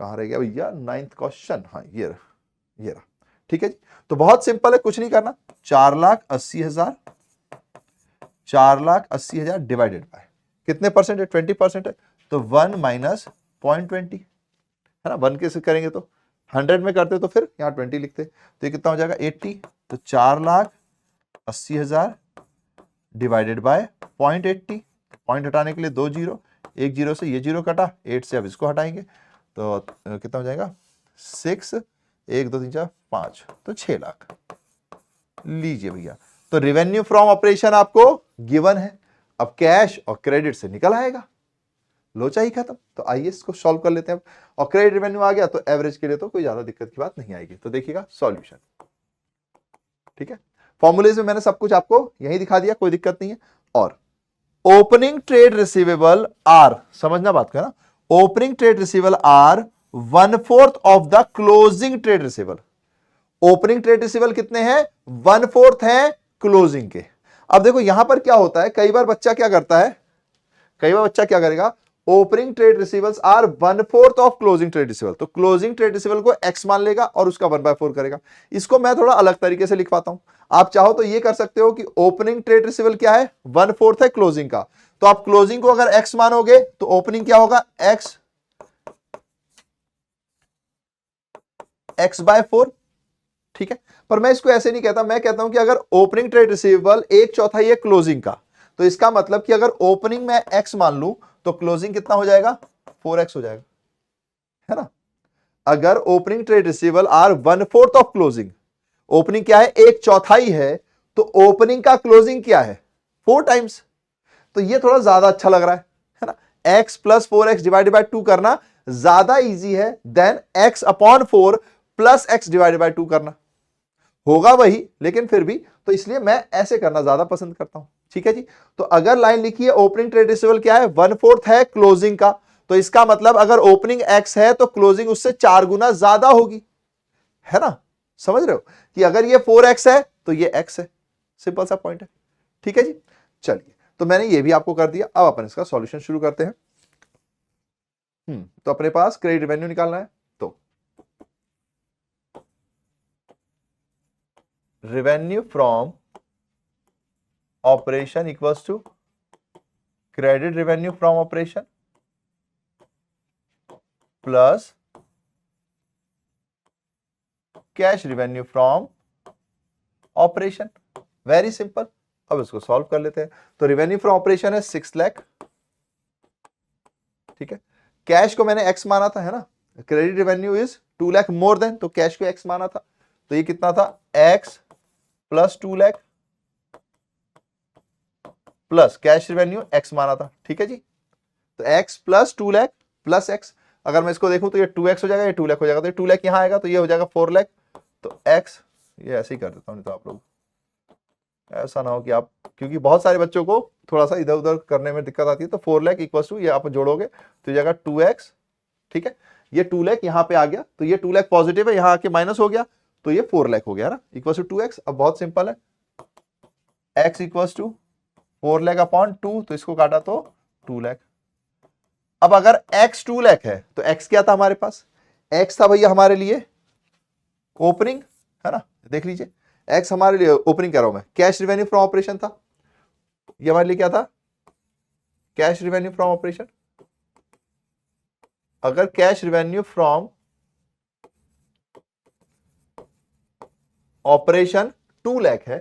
कहां रह गया भैया 9th क्वेश्चन, हाँ ये रहा, ठीक है जी। तो बहुत सिंपल है, कुछ नहीं करना, 4,80,000, 4,80,000 डिवाइडेड बाय कितने परसेंट है, 20% है, तो 1 माइनस 0.20, है ना, 1 कैसे करेंगे तो 100 में करते तो फिर यहाँ 20 लिखते, तो ये कितना हो जाएगा 80, तो 4,80,000 डिवाइडेड बाय 0.80, पॉइंट हटाने के लिए 2 जीरो, एक जीरो से ये जीरो कटा, 8 से अब इसको हटाएंगे तो कितना हो जाएगा 6, 1 2 3 4 5, तो 6 लाख लीजिए भैया। तो रेवेन्यू फ्रॉम ऑपरेशन आपको गिवन है, अब कैश और क्रेडिट से निकल आएगा, लोचा ही खत्म। तो आइए इसको सॉल्व कर लेते हैं, और क्रेडिट रेवेन्यू आ गया तो एवरेज के लिए तो कोई ज्यादा दिक्कत की बात नहीं आएगी। तो देखिएगा सॉल्यूशन, ठीक है, फॉर्मूलेज में मैंने सब कुछ आपको यही दिखा दिया, कोई दिक्कत नहीं है। और ओपनिंग ट्रेड रिसीवेबल आर, समझना बात को, है ना, opening trade receivable are 1/4 of the closing trade receivable. Opening trade receivable कितने हैं, 1/4 है क्लोजिंग के। अब देखो यहां पर क्या होता है, कई बार बच्चा क्या करता है, कई बार बच्चा क्या करेगा, opening trade receivables are 1/4 of closing trade receivable, तो क्लोजिंग ट्रेड रिसीवेबल को एक्स मान लेगा और उसका 1/4 करेगा। इसको मैं थोड़ा अलग तरीके से लिख पाता हूं, आप चाहो तो ये कर सकते हो कि ओपनिंग ट्रेड रिसीवेबल क्या है, 1/4 है क्लोजिंग का, तो आप क्लोजिंग को अगर एक्स मानोगे तो ओपनिंग क्या होगा, x/4, ठीक है। पर मैं इसको ऐसे नहीं कहता, मैं कहता हूं कि अगर ओपनिंग ट्रेड रिसीवेबल 1/4 है क्लोजिंग का, तो इसका मतलब कि अगर ओपनिंग में x मान लूं तो क्लोजिंग कितना हो जाएगा, 4x हो जाएगा, है ना। अगर opening trade receivable are 1/4 of closing, opening क्या है, 1/4 है, तो ओपनिंग का क्लोजिंग क्या है 4 टाइम्स, तो ये थोड़ा ज्यादा अच्छा लग रहा है ना, x plus 4x divided by 2 करना ज्यादा इजी है than x upon 4 plus x divided by 2 करना। होगा वही लेकिन फिर भी, तो इसलिए मैं ऐसे करना ज्यादा पसंद करता हूं। ठीक है जी। तो अगर लाइन लिखी है ओपनिंग ट्रेड रिसीवेबल क्या है 1/4 है क्लोजिंग का, तो इसका मतलब अगर ओपनिंग x है तो क्लोजिंग उससे 4 गुना ज्यादा होगी, है ना। समझ रहे हो कि अगर ये 4x है तो ये x है, सिंपल सा पॉइंट है। ठीक है जी। चलिए, तो मैंने ये भी आपको कर दिया। अब अपन इसका सॉल्यूशन शुरू करते हैं। तो अपने पास क्रेडिट रेवेन्यू निकालना है, तो revenue from operation equals to credit revenue from operation plus cash revenue from operation. Very simple. अब इसको सॉल्व कर लेते हैं। तो रेवेन्यू फ्रॉम ऑपरेशन है 6 लाख, ठीक है। कैश को मैंने x माना था, है ना। Credit revenue is 2 lakh more than, तो कैश को x माना था, तो ये कितना था x plus 2 lakh plus cash revenue x माना था। ठीक है जी। तो x plus 2 lakh plus x, अगर मैं इसको देखूं तो ये 2x हो जाएगा, ये 2 लाख हो जाएगा, तो ये 2 लाख यहां आएगा, तो ये हो जाएगा 4 लाख। तो x, ये ऐसे ही कर देता हूं, नहीं तो आप लोग ऐसा ना हो कि आप, क्योंकि बहुत सारे बच्चों को थोड़ा सा इधर उधर करने में दिक्कत आती है। तो 4 लाख इक्वल टू, ये आप जोड़ोगे तो ये जाएगा 2x, ठीक है। ये 2 लाख यहां पे आ गया, तो ये 2 लाख पॉजिटिव है, यहां आके माइनस हो गया, तो ये 4 लाख हो गया ना, इक्वल टू 2x। अब बहुत सिंपल है, x equal to 4 lakh upon 2, तो इसको काटा तो 2 लाख। अब अगर x 2 लाख है तो x क्या था हमारे पास, x था भैया हमारे लिए ओपनिंग, है ना। देख लीजिए, x हमारे लिए ओपनिंग कह रहा हूं मैं, कैश रिवेन्यू फ्रॉम ऑपरेशन था, ये हमारे लिए क्या था कैश रिवेन्यू फ्रॉम ऑपरेशन। अगर cash revenue from operation 2 lakh है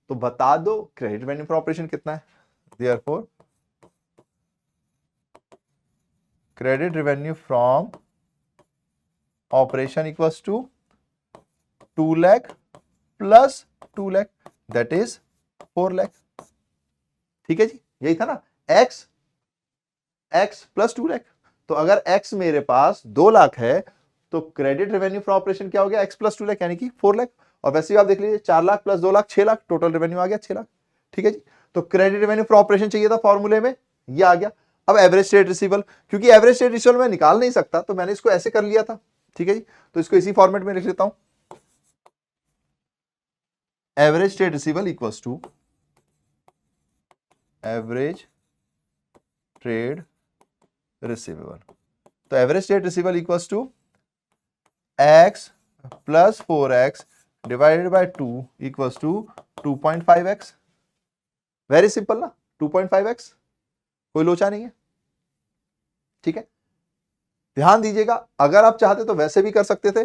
तो बता दो क्रेडिट रिवेन्यू फ्रॉम ऑपरेशन कितना है। Therefore credit revenue from operation equals to 2 lakh plus 2 lakh, that is 4 lakh. ठीक है जी, यही था ना, x प्लस 2 लाख। तो अगर x मेरे पास 2 लाख है तो क्रेडिट रेवेन्यू फ्रॉम ऑपरेशन क्या हो गया x प्लस 2 लाख, यानी कि 4 लाख। और वैसे ही आप देख लीजिए 4 lakh plus 2 lakh 6 lakh, total revenue आ गया 6 लाख। ठीक है जी। तो क्रेडिट रेवेन्यू फ्रॉम ऑपरेशन चाहिए था फॉर्मूले में, ये आ गया। अब एवरेज ट्रेड रिसीवेबल, क्योंकि एवरेज ट्रेड रिसीवेबल मैं निकाल नहीं सकता तो मैंने इसको ऐसे कर लिया था। ठीक है जी, तो इसको इसी फॉर्मेट में लिख लेता हूं, average trade receivable equals to average trade receivable. तो average trade receivable equals to x plus 4x divided by 2 equals to 2.5x। Very simple ना, 2.5x, कोई लोचा नहीं है। ठीक है, ध्यान दीजिएगा, अगर आप चाहते तो वैसे भी कर सकते थे,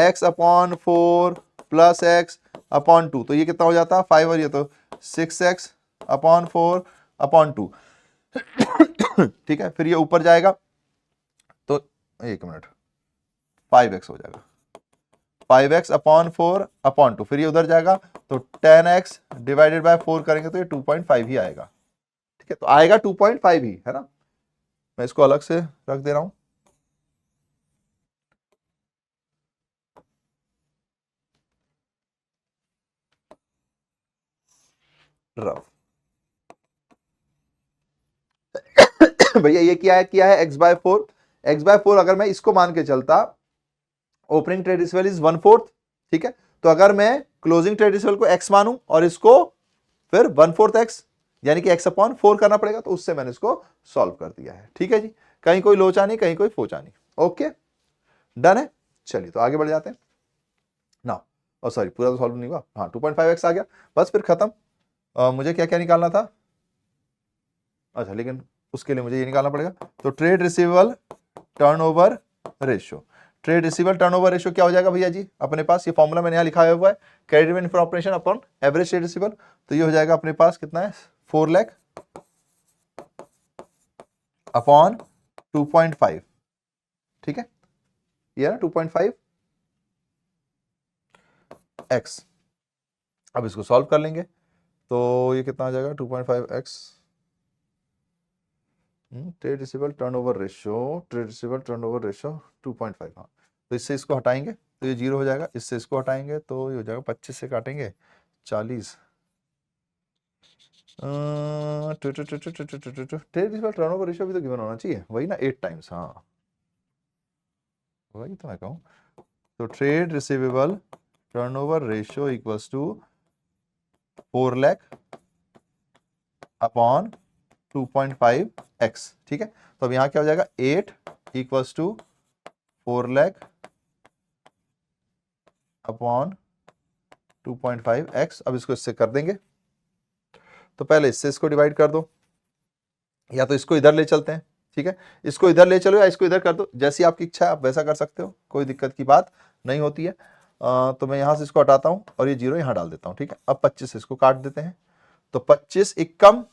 x upon 4 plus x upon 2, तो ये कितना हो जाता 5, और ये तो 6x अपॉन 4 अपॉन 2। ठीक है, फिर ये ऊपर जाएगा तो 1 मिनट 5x हो जाएगा, 5x अपॉन 4 अपॉन 2, फिर ये उधर जाएगा तो 10x डिवाइडेड बाय 4 करेंगे तो ये 2.5 ही आएगा। ठीक है, तो आएगा 2.5 ही, है ना। मैं इसको अलग से रख दे रहा हूं। रफ भैया ये क्या है x/4, x/4 अगर मैं इसको मान के चलता, ओपनिंग ट्रेड रिसीवेबल इज 1/4, ठीक है। तो अगर मैं क्लोजिंग ट्रेड रिसीवेबल को x मानूं और इसको फिर 1/4 x, यानी कि x अपॉन 4 करना पड़ेगा, तो उससे मैंने इसको सॉल्व कर दिया है। ठीक है जी, कहीं कोई लोचा नहीं, कहीं कोई फोचा नहीं। ओके, डन है। चलिए तो आगे बढ़ जाते हैं ना। और सॉरी, पूरा तो सॉल्व नहीं हुआ, हाँ 2.5x आ गया, बस फिर खत्म। मुझे क्या क्या निकालना था, अच्छा, लेकिन उसके लिए मुझे ये निकालना पड़ेगा। तो trade receivable turnover ratio, trade receivable turnover ratio क्या हो जाएगा भैया जी, अपने पास ये फॉर्मूला मैंने यहां लिखा हुआ है, credit revenue from operation upon average trade receivable. तो ये हो जाएगा अपने पास कितना है 4 लाख अपॉन 2.5। ठीक है, ये ना 2.5 x। अब इसको सॉल्व कर लेंगे तो ये कितना आ जाएगा 2.5 x trade receivable turnover ratio 2.5। हाँ, तो इससे इसको हटाएंगे तो ये 0 हो जाएगा, इससे इसको हटाएंगे तो ये हो जाएगा 25 से काटेंगे 40। ट्रेड रिसीवेबल टर्नओवर रेशियो भी तो गिवन होना चाहिए, वही ना 8 टाइम्स। हाँ वही तो मैं कहूँ। तो trade receivable turnover ratio equals to 4 lakh upon 2.5x। ठीक है, तो अब यहां क्या हो जाएगा 8 equals to 4 lakh upon 2.5x। अब इसको इससे कर देंगे, तो पहले इससे इसको डिवाइड कर दो, या तो इसको इधर ले चलते हैं। ठीक है, इसको इधर ले चलो या इसको इधर कर दो, जैसी आपकी इच्छा है आप वैसा कर सकते हो, कोई दिक्कत की बात नहीं होती है। तो मैं यहां से इसको हटाता हूं और ये 0 यहां डाल देता हूं। ठीक है, अब 25 से इसको काट देते हैं, तो 25 एकम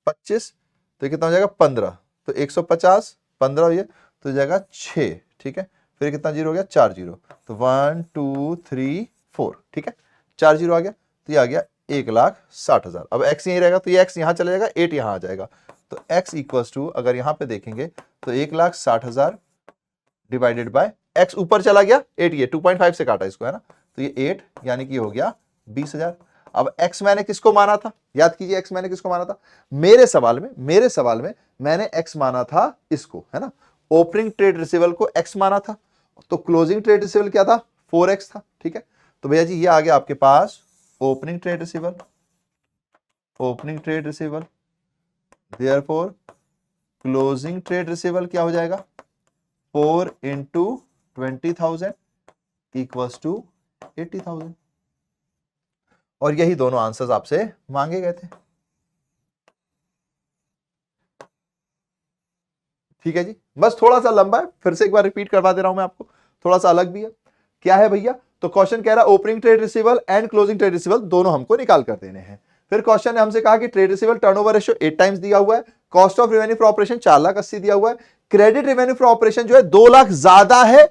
25, तो कितना हो जाएगा 15, तो 150 15 हो, ये तो हो जाएगा 6। ठीक है, फिर कितना 0 हो गया 4 0, तो 1 2 3 4। ठीक है, 4 0 आ गया, तो ये आ गया 1,60,000। अब x यहीं रहेगा तो ये x यहां चला जाएगा, 8 यहां आ जाएगा, तो x इक्वल्स टू अगर यहां पे देखेंगे तो 1,60,000 डिवाइडेड बाय x, ऊपर चला गया 8, ये 2.5 से काटा इसको है ना, तो ये 8 यानी कि हो गया 20,000। अब x मैंने किसको माना था, याद कीजिए x मैंने किसको माना था, मेरे सवाल में मैंने x माना था इसको, है ना, ओपनिंग ट्रेड रिसीवेबल को x माना था, तो क्लोजिंग ट्रेड रिसीवेबल क्या था 4x था। ठीक है, तो भैया जी ये आ गया आपके पास opening trade receivable, therefore closing trade receivable क्या हो जाएगा 4 इंटू 20,000 इक्वल्स टू 80,000। और यही दोनों आंसर्स आपसे मांगे गए थे। ठीक है जी, बस थोड़ा सा लंबा है, फिर से एक बार रिपीट करवा दे रहा हूं मैं आपको, थोड़ा सा अलग भी है। क्या है भैया, तो क्वेश्चन कह रहा है opening trade receivable and closing trade receivable दोनों हमको निकाल कर देने हैं। फिर क्वेश्चन ने हमसे कहा कि trade receivable turnover ratio 8 times दिया हुआ है, cost of revenue for operation 4,80,000 दिया हुआ है, क्रेडिट रेवेन्यू फॉर ऑपरेशन जो है 2 लाख ज्यादा है,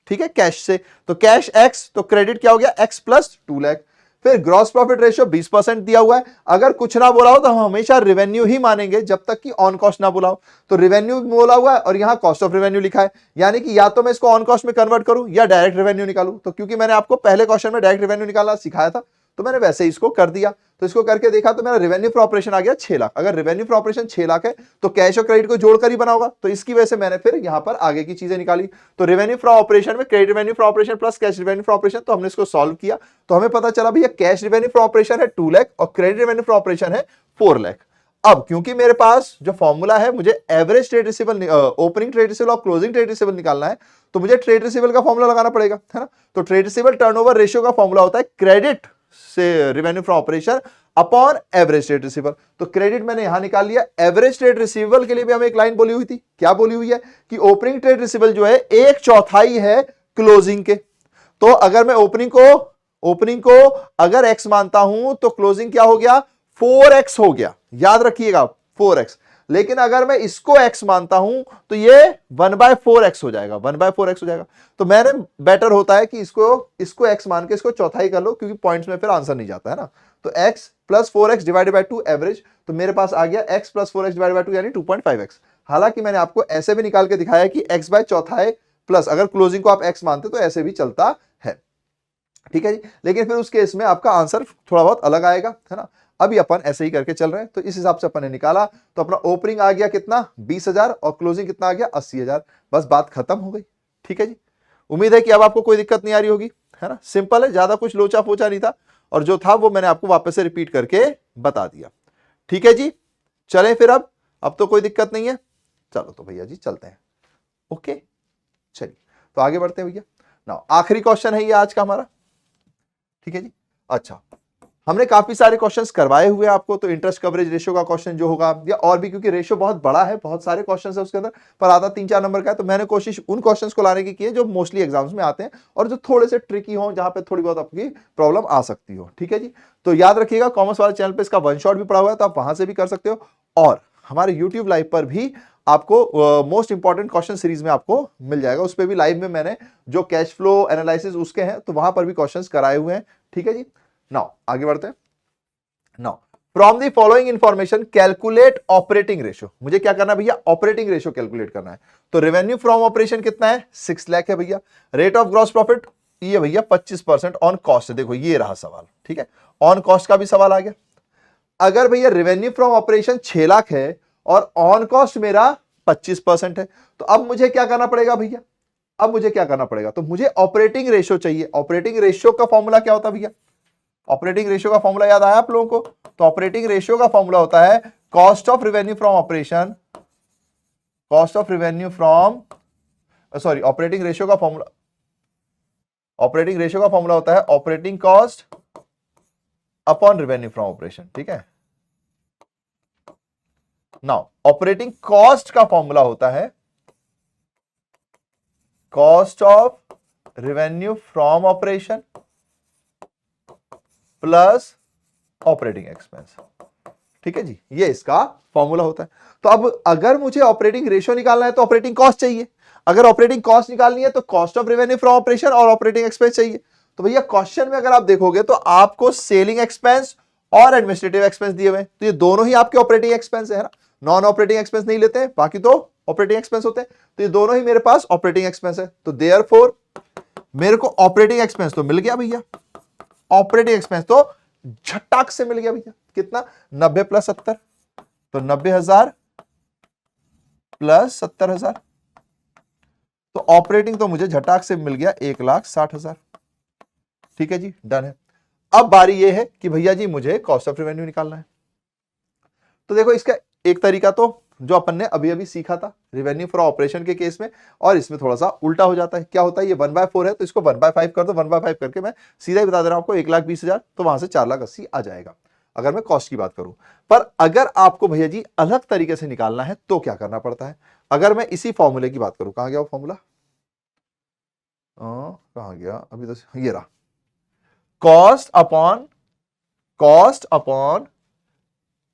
ठीक है, कैश से, तो कैश x, तो क्रेडिट क्या हो गया x प्लस 2 लाख। फिर ग्रॉस प्रॉफिट रेशियो 20% दिया हुआ है, अगर कुछ ना बोला हो तो हम हमेशा रेवेन्यू ही मानेंगे जब तक कि ऑन कॉस्ट ना बोला हो, तो रेवेन्यू बोला हुआ है और यहां कॉस्ट ऑफ रेवेन्यू लिखा है, यानी कि या तो मैं इसको ऑन कॉस्ट में कन्वर्ट करूं या डायरेक्ट रेवेन्यू निकालूं। तो क्योंकि मैंने आपको पहले क्वेश्चन में डायरेक्ट रेवेन्यू निकालना सिखाया था, तो मैंने वैसे ही इसको कर दिया। तो इसको करके देखा तो मेरा रेवेन्यू फॉर ऑपरेशन आ गया 6 लाख। अगर रेवेन्यू फॉर ऑपरेशन 6 लाख है तो कैश और क्रेडिट को जोड़कर ही बना होगा, तो इसकी वजह से मैंने फिर यहां पर आगे की चीजें निकाली। तो रेवेन्यू फॉर ऑपरेशन में credit revenue for operation plus cash revenue for operation, तो हमने इसको सॉल्व किया तो हमें पता चला भैया कैश रेवेन्यू फॉर ऑपरेशन है 2 लाख और क्रेडिट रेवेन्यू फॉर ऑपरेशन है 4 लाख। अब क्योंकि मेरे पास जो फॉर्मूला है मुझे average trade receivable, opening trade receivable और क्लोजिंग ट्रेड रिसीवेबल निकालना है, तो मुझे ट्रेड रिसीवेबल का फॉर्मूला लगाना पड़ेगा, है ना। तो ट्रेड रिसीवेबल टर्नओवर रेशियो का फॉर्मूला होता है क्रेडिट से revenue from operation upon average trade receivable. तो क्रेडिट मैंने यहां निकाल लिया। एवरेज ट्रेड रिसीवेबल के लिए भी हमें एक लाइन बोली हुई थी, क्या बोली हुई है कि ओपनिंग ट्रेड रिसीवेबल जो है 1/4 है क्लोजिंग के। तो अगर मैं ओपनिंग को अगर x मानता हूं तो क्लोजिंग क्या हो गया 4x हो गया, याद रखिएगा 4x। लेकिन अगर मैं इसको x मानता हूं तो ये 1/4x हो जाएगा, 1/4x हो जाएगा। तो मैंने बेटर होता है कि इसको x मान के इसको चौथाई कर लो, क्योंकि पॉइंट्स में फिर आंसर नहीं जाता है ना। तो x plus 4x divided by 2 average, तो मेरे पास आ गया x plus 4x divided by 2 यानी 2.5x। हालांकि मैंने आपको ऐसे भी निकाल के दिखाया कि x बाय चौथाई प्लस अगर क्लोजिंग को आप x मानते तो ऐसे भी चलता है, ठीक है जी। लेकिन फिर उस केस में आपका आंसर थोड़ा बहुत अलग आएगा, है ना। अभी अपन ऐसे ही करके चल रहे हैं, तो इस हिसाब से अपन ने निकाला, तो अपना ओपनिंग आ गया कितना 20,000 और क्लोजिंग कितना आ गया 80,000। बस बात खत्म हो गई, ठीक है जी। उम्मीद है कि अब आपको कोई दिक्कत नहीं आ रही होगी, है ना। सिंपल है, ज्यादा कुछ लोचा पोचा नहीं था, और जो था वो मैंने आपको वापस से रिपीट करके बता दिया, ठीक है जी। चलें फिर, अब तो कोई दिक्कत नहीं है। चलो तो भैया जी चलते हैं, ओके चलिए तो आगे बढ़ते हैं भैया ना। आखिरी क्वेश्चन है ये आज का हमारा, ठीक है जी। अच्छा, हमने काफी सारे क्वेश्चंस करवाए हुए आपको, तो इंटरेस्ट कवरेज रेशियो का क्वेश्चन जो होगा या और भी, क्योंकि रेशियो बहुत बड़ा है, बहुत सारे क्वेश्चंस है उसके अंदर, पर आधा 3-4 नंबर का है, तो मैंने कोशिश उन क्वेश्चंस को लाने की की है जो मोस्टली एग्जाम्स में आते हैं और जो थोड़े से ट्रिकी हो, जहां पे थोड़ी बहुत आपकी प्रॉब्लम आ सकती हो, ठीक है जी। तो याद रखिएगा कॉमर्स वाले चैनल पर इसका वन शॉट भी पड़ा हुआ है, तो आप वहां से भी कर सकते हो, और हमारे यूट्यूब लाइव पर भी आपको मोस्ट इंपॉर्टेंट क्वेश्चन सीरीज में आपको मिल जाएगा। उस पर भी लाइव में मैंने जो कैश फ्लो एनालिसिस उसके हैं, तो वहां पर भी क्वेश्चंस कराए हुए हैं, ठीक है जी। नाउ आगे बढ़ते हैं। Now from the following information calculate operating ratio. मुझे क्या करना है भैया, ऑपरेटिंग रेशियो कैलकुलेट करना है। तो रेवेन्यू फ्रॉम ऑपरेशन कितना है, 6 लाख है भैया। रेट ऑफ ग्रॉस प्रॉफिट ये भैया 25% ऑन कॉस्ट है। देखो ये रहा सवाल, ठीक है, ऑन कॉस्ट का भी सवाल आ गया। अगर भैया रेवेन्यू फ्रॉम ऑपरेशन 6 लाख है और ऑन कॉस्ट मेरा 25% है, तो अब मुझे क्या करना पड़ेगा भैया, अब मुझे क्या करना पड़ेगा, तो मुझे ऑपरेटिंग रेशियो चाहिए। ऑपरेटिंग रेशियो का फॉर्मूला क्या होता है भैया, ऑपरेटिंग रेशियो का फॉर्मूला याद आया आप लोगों को? तो ऑपरेटिंग रेशियो का फॉर्मूला होता है cost of revenue from operation, cost of revenue from, sorry, operating ratio का फॉर्मूला, ऑपरेटिंग रेशियो का फॉर्मूला होता है operating cost upon revenue from operation, ठीक है। नाउ ऑपरेटिंग कॉस्ट का फॉर्मूला होता है cost of revenue from operation plus operating expense, ठीक है जी, ये इसका फॉर्मूला होता है। तो अब अगर मुझे ऑपरेटिंग रेशियो निकालना है तो ऑपरेटिंग कॉस्ट चाहिए, अगर ऑपरेटिंग कॉस्ट निकालनी है तो cost of revenue from operation और ऑपरेटिंग एक्सपेंस चाहिए। तो भैया क्वेश्चन में अगर आप देखोगे तो आपको सेलिंग एक्सपेंस और एडमिनिस्ट्रेटिव एक्सपेंस दिए हुए, तो ये दोनों ही आपके ऑपरेटिंग एक्सपेंस है ना, नॉन ऑपरेटिंग एक्सपेंस नहीं लेते हैं, बाकी तो ऑपरेटिंग एक्सपेंस होते हैं, तो ये दोनों ही मेरे पास ऑपरेटिंग एक्सपेंस है। तो देयरफॉर मेरे को ऑपरेटिंग एक्सपेंस तो मिल गया भैया, ऑपरेटिंग एक्सपेंस तो झटाक से मिल गया भैया, कितना, 90 प्लस 70, तो 90,000 प्लस 70,000, तो ऑपरेटिंग तो मुझे झटाक से मिल गया 1,60,000, ठीक है जी, डन है। अब बारी ये है कि भैया जी मुझे कॉस्ट ऑफ रेवेन्यू निकालना है। तो देखो इसका एक तरीका तो जो अपन ने अभी अभी सीखा था रेवेन्यू फॉर ऑपरेशन के केस में, और इसमें थोड़ा सा उल्टा हो जाता है। क्या होता है, ये 1/4 है तो इसको 1/5 कर दो, 1/5 करके मैं सीधा ही बता दे रहा हूं आपको 1,20,000, तो वहां से 4,80,000 आ जाएगा अगर मैं कॉस्ट की बात करूं। पर अगर आपको भैया जी अलग तरीके से निकालना है तो क्या करना पड़ता है। अगर मैं इसी फॉर्मूले की बात करूं, कहां गया वो फॉर्मूला, कहां गया, अभी तो ये रहा, cost upon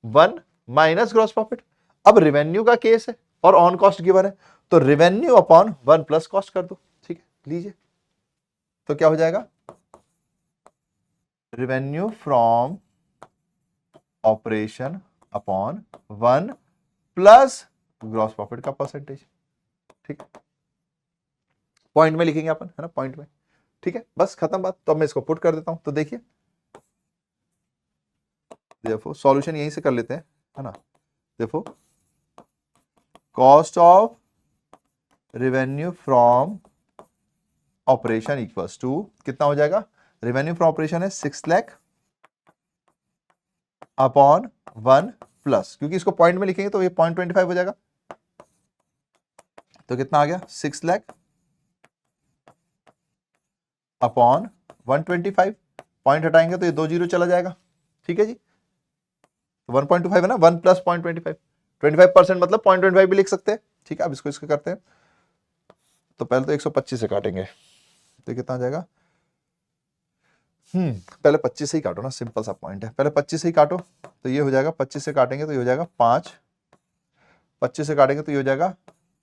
1 minus gross profit. अब रेवेन्यू का केस है और ऑन कॉस्ट गिवन है, तो रेवेन्यू अपॉन 1 प्लस कॉस्ट कर दो, ठीक है, लीजिए, तो क्या हो जाएगा, revenue from operation upon 1 plus gross profit का परसेंटेज, ठीक है, पॉइंट में लिखेंगे अपन, है ना, पॉइंट में, ठीक है, बस खत्म बात। तो अब मैं इसको पुट कर देता हूं, तो देखिए देखो सॉल्यूशन यहीं से कर लेते हैं, है ना। देखो cost of revenue from operation equals to कितना हो जाएगा, रेवेन्यू फ्रॉम ऑपरेशन है 6 लाख अपॉन 1 प्लस, क्योंकि इसको पॉइंट में लिखेंगे तो ये 0.25 हो जाएगा, तो कितना आ गया 6 लाख अपॉन 125, पॉइंट हटाएंगे तो ये 2 जीरो चला जाएगा, ठीक है जी, तो 1.25 है ना, 1 प्लस 0.25, 25% मतलब 0.25 भी लिख सकते हैं, ठीक है। अब इसको करते हैं, तो पहले तो 125 से काटेंगे तो कितना आ जाएगा, पहले 25 से ही काटो ना, सिंपल सा पॉइंट है, पहले 25 से ही काटो, तो ये हो जाएगा 25 से काटेंगे तो ये हो जाएगा 5, 25 से काटेंगे तो ये हो जाएगा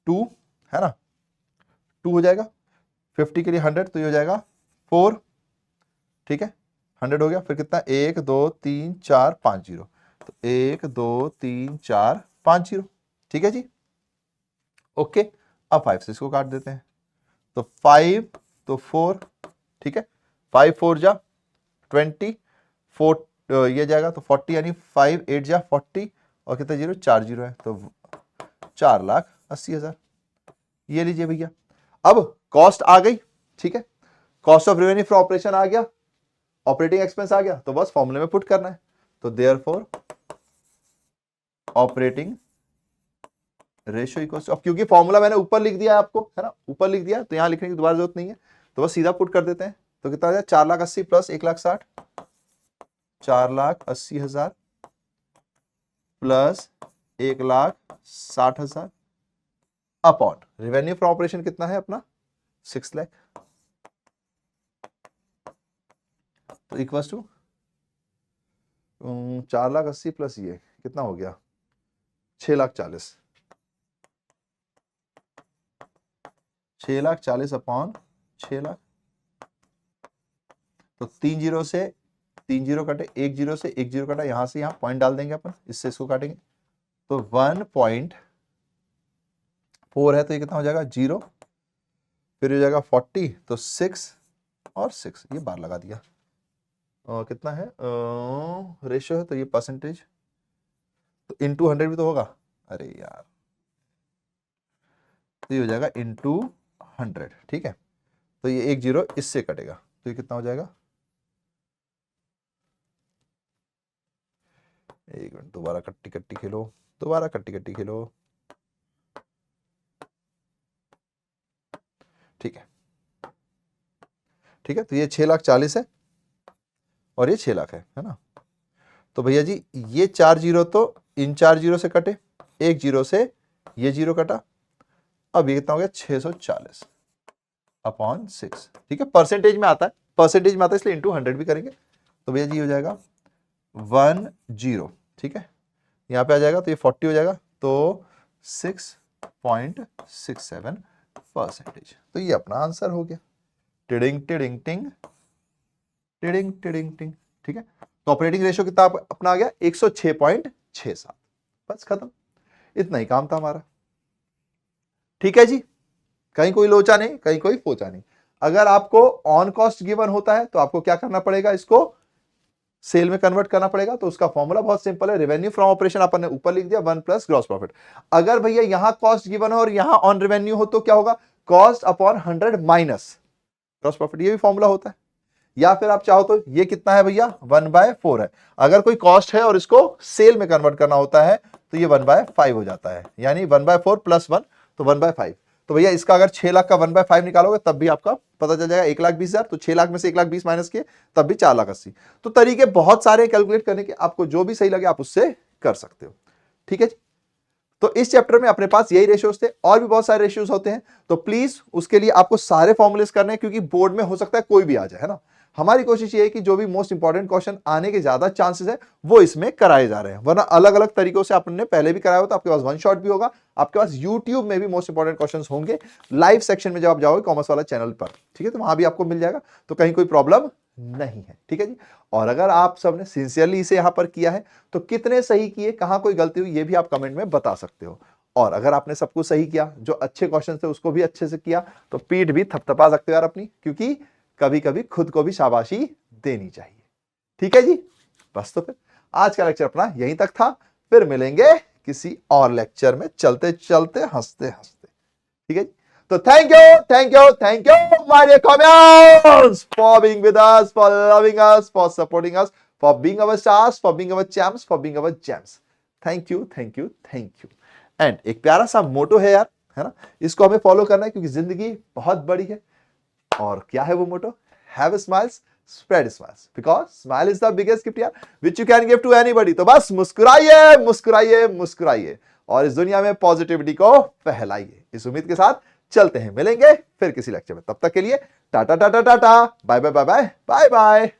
2, है ना, 2 हो जाएगा, 50 के लिए 100 तो ये हो जाएगा 4, ठीक है, 100 हो गया, फिर कितना 1 2 3 4 5 जीरो, तो 1 2 3 4 5 जीरो, ठीक है जी, ओके। अब 5 से इसको काट देते हैं, तो 5 तो 4, ठीक है, 5 4 जा 20, 4 ये जाएगा तो 40, यानी 5 8 जा 40, और कितना जीरो, 4 जीरो है, तो 4,80,000, ये लीजिए भैया। अब कॉस्ट आ गई, ठीक है, cost of revenue from operation आ गया, ऑपरेटिंग एक्सपेंस आ गया, तो बस फॉर्मूले में पुट करना है, तो देयरफॉर ऑपरेटिंग रेशियो इक्वल्स, अब क्योंकि फॉर्मूला मैंने ऊपर लिख दिया है आपको, है ना, ऊपर लिख दिया, तो यहां लिखने की दोबारा जरूरत नहीं है, तो बस सीधा पुट कर देते हैं, तो कितना आ जाए 4,80,000 plus 1,60,000, 4,80,000 plus 1,60,000 upon revenue from operation कितना है अपना 6 लाख, तो इक्वल्स टू 4,80,000 प्लस ये कितना हो गया 6,40,000, 6,40,000 अपॉन 6 लाख, तो 3 जीरो से 3 जीरो कटे, 1 जीरो से 1 जीरो कटा, यहां से यहां पॉइंट डाल देंगे अपन, इससे इसको काटेंगे तो 1.4 है तो ये कितना हो जाएगा 0, फिर हो जाएगा 40 तो 6 और 6 ये बार लगा दिया। कितना है रेशियो है तो ये परसेंटेज तो इंटू 100 भी तो होगा, अरे यार तो ये हो जाएगा इंटू 100, ठीक है। तो ये 1 जीरो इससे कटेगा तो ये कितना हो जाएगा, एक मिनट दोबारा कट्टी कट्टी खेलो, दोबारा कट्टी कट्टी खेलो, ठीक है ठीक है। तो ये 6,40,000 है और ये 6 लाख है ना। तो भैया जी ये 4 जीरो तो इन 4 जीरो से कटे, 1 जीरो से ये जीरो कटा, अब ये कितना हो गया 640 अपॉन 6, ठीक है। परसेंटेज में आता है, परसेंटेज में आता है इसलिए इंटू 100 भी करेंगे तो भैया जी हो जाएगा 10, ठीक है। यहाँ पे आ जाएगा तो ये 40 हो जाएगा तो 6.67 परसेंटेज। तो ये अपना आंसर हो गया, टिडिंग टिडिंग टिंग टिडिंग टिडिंग टिंग, ठीक है। तो ऑपरेटिंग रेशियो कितना अपना आ गया 106.67, बस खत्म, इतना ही काम था हमारा, ठीक है जी। कहीं कोई लोचा नहीं, कहीं कोई पोचा नहीं। अगर आपको ऑन कॉस्ट गिवन होता है तो आपको क्या करना पड़ेगा, इसको सेल में कन्वर्ट करना पड़ेगा। तो उसका फॉर्मूला बहुत सिंपल है, रेवेन्यू फ्रॉम ऑपरेशन अपन ने ऊपर लिख दिया 1 प्लस ग्रॉस प्रॉफिट। अगर भैया यहां कॉस्ट गिवन हो और यहां ऑन रेवेन्यू हो तो क्या होगा, cost upon 100 minus gross profit, ये भी फॉर्मूला होता है। या फिर आप चाहो तो ये कितना है भैया 1/4 है, अगर कोई कॉस्ट है और इसको सेल में कन्वर्ट करना होता है तो ये 1/5 हो जाता है, यानी 1/4 प्लस 1 तो 1/5। तो भैया इसका अगर 6 लाख का 1/5 निकालोगे तब भी आपका पता चल जाएगा 1,20,000, तो 6 लाख में से 1,20,000 माइनस किए तब भी 4,80,000। तो तरीके बहुत सारे कैलकुलेट करने के, आपको जो भी सही लगे आप उससे कर सकते हो, ठीक है जी। तो इस चैप्टर में अपने पास यही रेशियोज थे, और भी बहुत सारे रेशियोज होते हैं, तो प्लीज उसके लिए आपको सारे फॉर्मुलेस करने हैं, क्योंकि बोर्ड में हो सकता है कोई भी आ जाए, है ना। हमारी कोशिश ये है कि जो भी मोस्ट इंपॉर्टेंट क्वेश्चन आने के ज्यादा चांसेस है वो इसमें कराए जा रहे हैं, वरना अलग अलग तरीकों से आपने पहले भी कराया होता, आपके पास वन शॉट भी होगा, आपके पास यूट्यूब में भी मोस्ट इंपॉर्टेंट क्वेश्चंस होंगे लाइव सेक्शन में जब आप जाओगे कॉमर्स वाला चैनल पर, ठीक है, तो वहां भी आपको मिल जाएगा, तो कहीं कोई प्रॉब्लम नहीं है, ठीक है जी। और अगर आप सबने सिंसियरली इसे यहां पर किया है तो कितने सही किए, कहां कोई गलती हुई, ये भी आप कमेंट में बता सकते हो। और अगर आपने सब कुछ सही किया, जो अच्छे क्वेश्चन थे उसको भी अच्छे से किया, तो पीठ भी थपथपा सकते हो यार अपनी, क्योंकि कभी कभी खुद को भी शाबाशी देनी चाहिए, ठीक है जी। बस तो फिर आज का लेक्चर अपना यहीं तक था, फिर मिलेंगे किसी और लेक्चर में, चलते चलते हंसते हंसते, ठीक है जी। तो thank you my dear comrades for being with us, for loving us, for supporting us, for being our stars, for being our champs, for being our gems. Thank you. And एक प्यारा सा मोटो है यार, है ना, इसको हमें फॉलो करना है क्योंकि जिंदगी बहुत बड़ी है। और क्या है वो motto, have smiles spread smiles, because smile is the biggest gift यार which you can give to anybody. तो बस मुस्कुराइए मुस्कुराइए मुस्कुराइए और इस दुनिया में पॉजिटिविटी को फैलाइए। इस उम्मीद के साथ चलते हैं, मिलेंगे फिर किसी लेक्चर में, तब तक के लिए tata tata tata, bye bye bye bye bye bye.